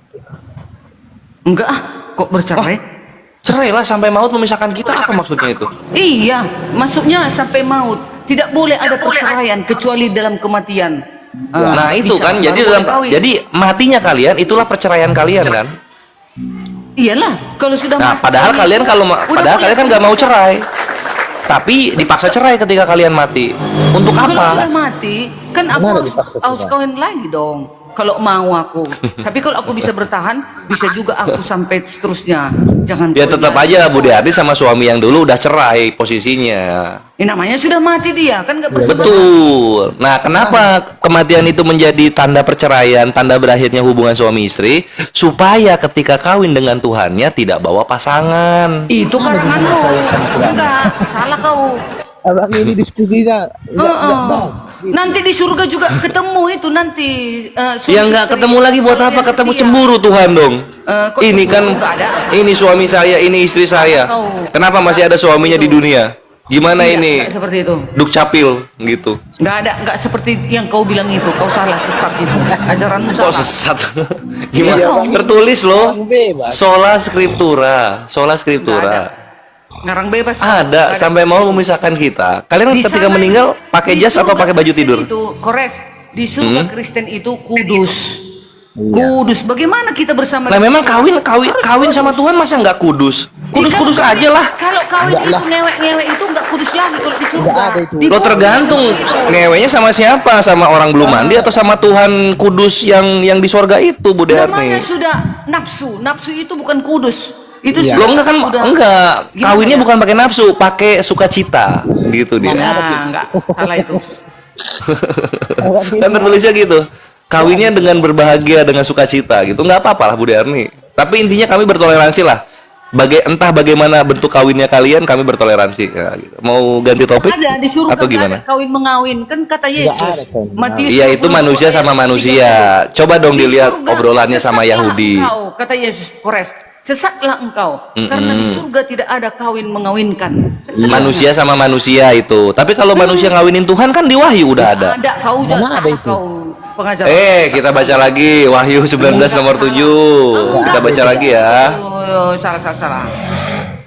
Enggak kok bercerai? Cerai lah sampai maut memisahkan kita, apa maksudnya itu? Iya, maksudnya sampai maut. Tidak boleh ada perceraian kecuali dalam kematian. Nah, itu bisa, kan baru jadi boleh kawin. jadi matinya kalian itulah perceraian kalian kan? Iyalah, kalau sudah Nah, mati padahal suami kalian itu, kalau udah padahal boleh kalian kan nggak mau cerai. Tapi dipaksa cerai ketika kalian mati. Untuk Kalau sudah apa? mati, kan aku Benar, harus dipaksa cerai. kawin lagi dong. Kalau mau aku. Tapi kalau aku bisa bertahan, bisa juga aku sampai seterusnya. Jangan Ya kawin tetap lagi. aja Bu Dearti sama suami yang dulu udah cerai posisinya. Ini namanya sudah mati dia, kan nggak bisa Betul. Nah, kenapa kematian itu menjadi tanda perceraian, tanda berakhirnya hubungan suami istri? Supaya ketika kawin dengan Tuhannya tidak bawa pasangan. Itu karangan lu. Enggak, salah kau. Abang ini diskusinya enggak Bang. Nanti di surga juga ketemu itu nanti. Suami Ya nggak istri. ketemu lagi buat Kalau apa? yang Ketemu setia. cemburu Tuhan dong. Kok Ini cemburu? kan, Nggak ada. ini suami saya, ini istri saya. Tahu. Kenapa masih ada suaminya di dunia? Gimana Iya, ini? nggak seperti itu. Dukcapil gitu. Nggak seperti yang kau bilang itu. Kau salah, sesat itu. Ajaranmu Kok salah. sesat? Gimana? Iya, Tertulis loh. Bebas. Sola Scriptura. Sola Scriptura. Ngarang bebas. Ada Nggak ada. sampai mau memisahkan kita. Kalian Di ketika sana meninggal itu, pakai di jas atau surga pakai baju Kristen tidur? Itu kores. Di surga Kristen itu kudus. Kudus. Bagaimana kita bersama? Nah, memang kawin sama Tuhan masa nggak kudus? Kudus-kudus Kalau aja lah. Kalau kawin Enggak itu lah. ngewek-ngewek itu nggak kudus lagi kalau di surga. Nggak ada itu. Di Lo bumi tergantung sama- ngewenya sama siapa? Sama orang belum mandi atau sama Tuhan kudus yang di sorga itu, Bu Namanya Dearni? sudah nafsu. Nafsu itu bukan kudus. Itu Iya. Lo enggak kan? udah- Enggak. Gimana Kawinnya ya? bukan pakai nafsu, pakai sukacita. Gitu dia. Nah, enggak salah itu. Abang ini Kan tertulisnya gitu. Kawinnya dengan berbahagia, dengan sukacita gitu. Nggak apa-apa lah Bu Dearni. Tapi intinya kami bertoleransi lah. Entah bagaimana bentuk kawinnya kalian, kami bertoleransi. Ya, gitu. Mau ganti topik? Ada di surga Atau nggak gimana? ada kawin mengawin kan kata Yesus. ada kawin Matius Iya, itu 20 manusia sama ayat manusia. 30. Coba dong Di dilihat surga, obrolannya sama sesatlah Yahudi. Engkau, kata Yesus, Kores. Sesatlah engkau, karena di surga tidak ada kawin mengawinkan. Manusia sama manusia itu. Tapi kalau manusia ngawinin Tuhan kan di Wahyu udah ada. Ada kau jangan Mana ada salah itu? kau pengajar. Kita baca lagi Wahyu 19 nomor 7. Kita baca lagi ya. Oh, salah.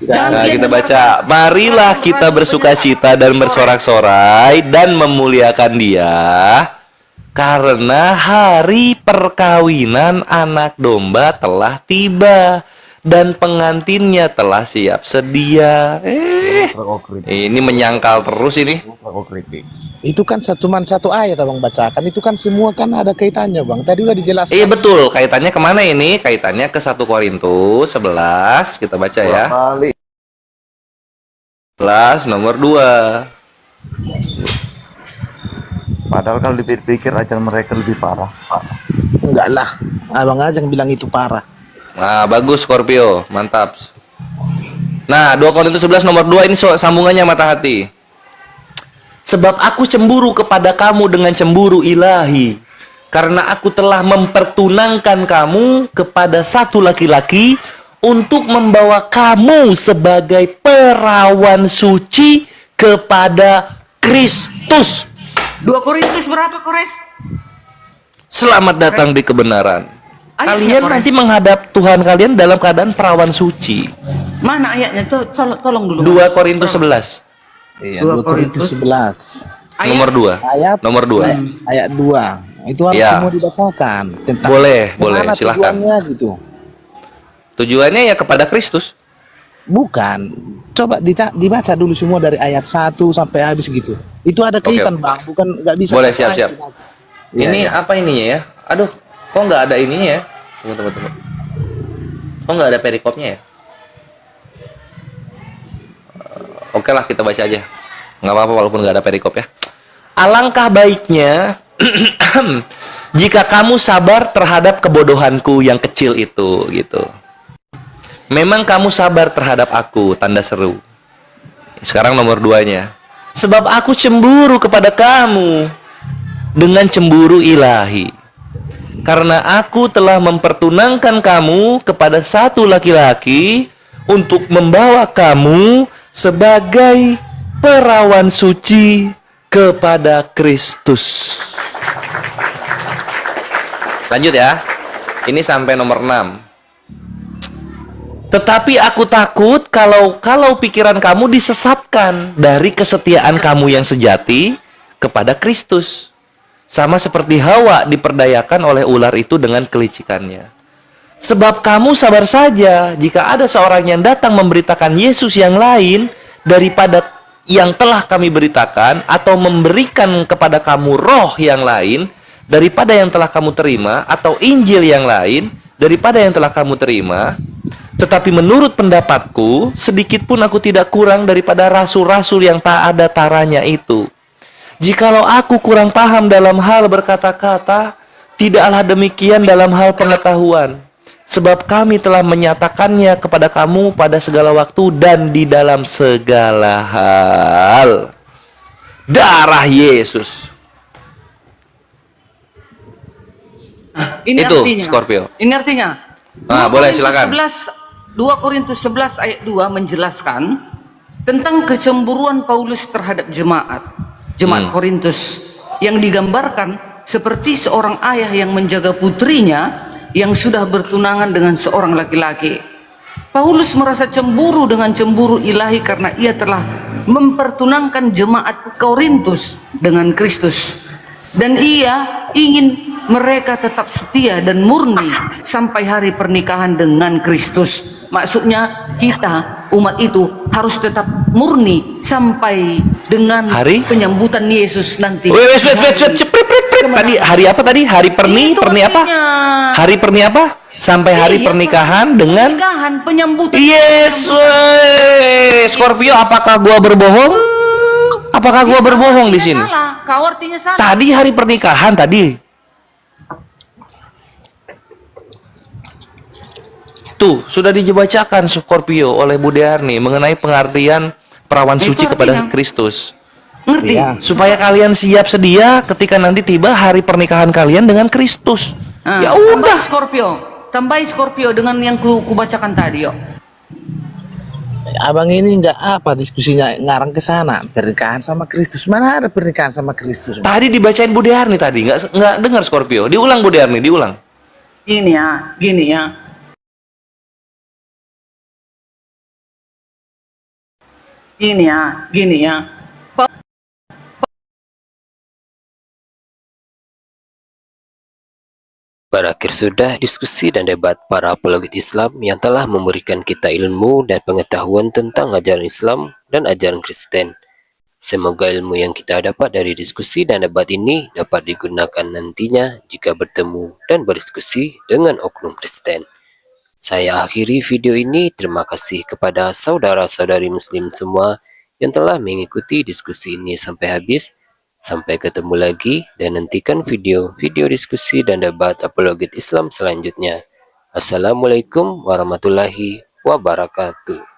Nah, kita baca, marilah kita bersukacita dan bersorak-sorai dan memuliakan Dia karena hari perkawinan anak domba telah tiba dan pengantinnya telah siap sedia. Ini menyangkal terus ini. Itu kan cuman satu ayat abang bacakan, itu kan semua kan ada kaitannya bang. Tadi udah dijelaskan. Iya betul, kaitannya kemana ini? Kaitannya ke 1 Korintus 11, kita baca ya. 11 nomor 2. Padahal kalau dipikir ajaran mereka lebih parah. Enggak lah, abang aja yang bilang itu parah. Nah, bagus Scorpio, mantap. Nah, 2 Korintus 11 nomor 2 ini sambungannya mata hati. Sebab aku cemburu kepada kamu dengan cemburu ilahi, karena aku telah mempertunangkan kamu kepada satu laki-laki untuk membawa kamu sebagai perawan suci kepada Kristus. 2 Korintus berapa, Kores? Selamat datang di kebenaran. Ayatnya, Kalian Kores. nanti menghadap Tuhan kalian dalam keadaan perawan suci. Mana ayatnya? Tolong dulu. 2 Korintus 11 Iya, 2 2 Korintus 11 nomor 2. ayat Nomor 2. ayat 2 itu harus Ya. semua dibacakan tentang Boleh, bagaimana silahkan. tujuannya gitu. Tujuannya ya kepada Kristus. Bukan, coba dibaca dulu semua dari ayat 1 sampai habis gitu. Itu ada kaitan Oke. bang, bukan nggak bisa. Boleh, satu ayat siap-siap. dibaca. Ini Iya, iya. apa ininya ya? Aduh, kok nggak ada ininya ya? Tunggu. Kok nggak ada perikopnya ya? Oke lah, kita baca aja. Nggak apa-apa walaupun nggak ada perikop ya. Alangkah baiknya jika kamu sabar terhadap kebodohanku yang kecil itu, gitu. Memang kamu sabar terhadap aku, tanda seru. Sekarang nomor 2-nya. Sebab aku cemburu kepada kamu dengan cemburu ilahi. Karena aku telah mempertunangkan kamu kepada satu laki-laki untuk membawa kamu sebagai perawan suci kepada Kristus. Lanjut ya. Ini sampai nomor 6. Tetapi aku takut kalau pikiran kamu disesatkan dari kesetiaan kamu yang sejati kepada Kristus. Sama seperti Hawa diperdayakan oleh ular itu dengan kelicikannya. Sebab kamu sabar saja jika ada seorang yang datang memberitakan Yesus yang lain daripada yang telah kami beritakan, atau memberikan kepada kamu roh yang lain daripada yang telah kamu terima, atau Injil yang lain daripada yang telah kamu terima. Tetapi menurut pendapatku, sedikit pun aku tidak kurang daripada rasul-rasul yang tak ada taranya itu. Jikalau aku kurang paham dalam hal berkata-kata, tidaklah demikian dalam hal pengetahuan. Sebab kami telah menyatakannya kepada kamu pada segala waktu dan di dalam segala hal. Darah Yesus. Ini Itu, artinya, Scorpio. Ini artinya. Ah, 2 boleh, Korintus silakan. 2 Korintus 11 ayat 2 menjelaskan tentang kecemburuan Paulus terhadap jemaat Korintus, yang digambarkan seperti seorang ayah yang menjaga putrinya yang sudah bertunangan dengan seorang laki-laki. Paulus merasa cemburu dengan cemburu ilahi karena ia telah mempertunangkan jemaat Korintus dengan Kristus, dan ia ingin mereka tetap setia dan murni sampai hari pernikahan dengan Kristus. Maksudnya kita umat itu harus tetap murni sampai dengan Hari? penyambutan Yesus nanti. Wait. Ceprit. Tadi hari apa tadi? Hari perni Itu apa? artinya. Hari perni apa? Sampai hari Iya, pernikahan dengan pernikahan, penyambutan. Yes, Scorpio, apakah gua berbohong? Apakah gua berbohong di sini? Salah, kau artinya salah. Tadi hari pernikahan tadi. Tuh, sudah dibacakan Scorpio oleh Budi Arni mengenai pengertian perawan Itu suci kepada artinya. Kristus. Ngerti? Iya. Supaya kalian siap sedia ketika nanti tiba hari pernikahan kalian dengan Kristus. Ah, Ya udah. tambahin Scorpio dengan yang kubacakan tadi, yuk. Abang ini nggak apa diskusinya ngarang ke sana, pernikahan sama Kristus. Mana ada pernikahan sama Kristus? Tadi dibacain Budi Arni tadi, nggak dengar Scorpio. Diulang Budi Arni, diulang. Gini ya. Gini ya. Berakhir sudah diskusi dan debat para apologet Islam yang telah memberikan kita ilmu dan pengetahuan tentang ajaran Islam dan ajaran Kristen. Semoga ilmu yang kita dapat dari diskusi dan debat ini dapat digunakan nantinya jika bertemu dan berdiskusi dengan oknum Kristen. Saya akhiri video ini. Terima kasih kepada saudara-saudari Muslim semua yang telah mengikuti diskusi ini sampai habis. Sampai ketemu lagi dan nantikan video-video diskusi dan debat apologet Islam selanjutnya. Assalamualaikum warahmatullahi wabarakatuh.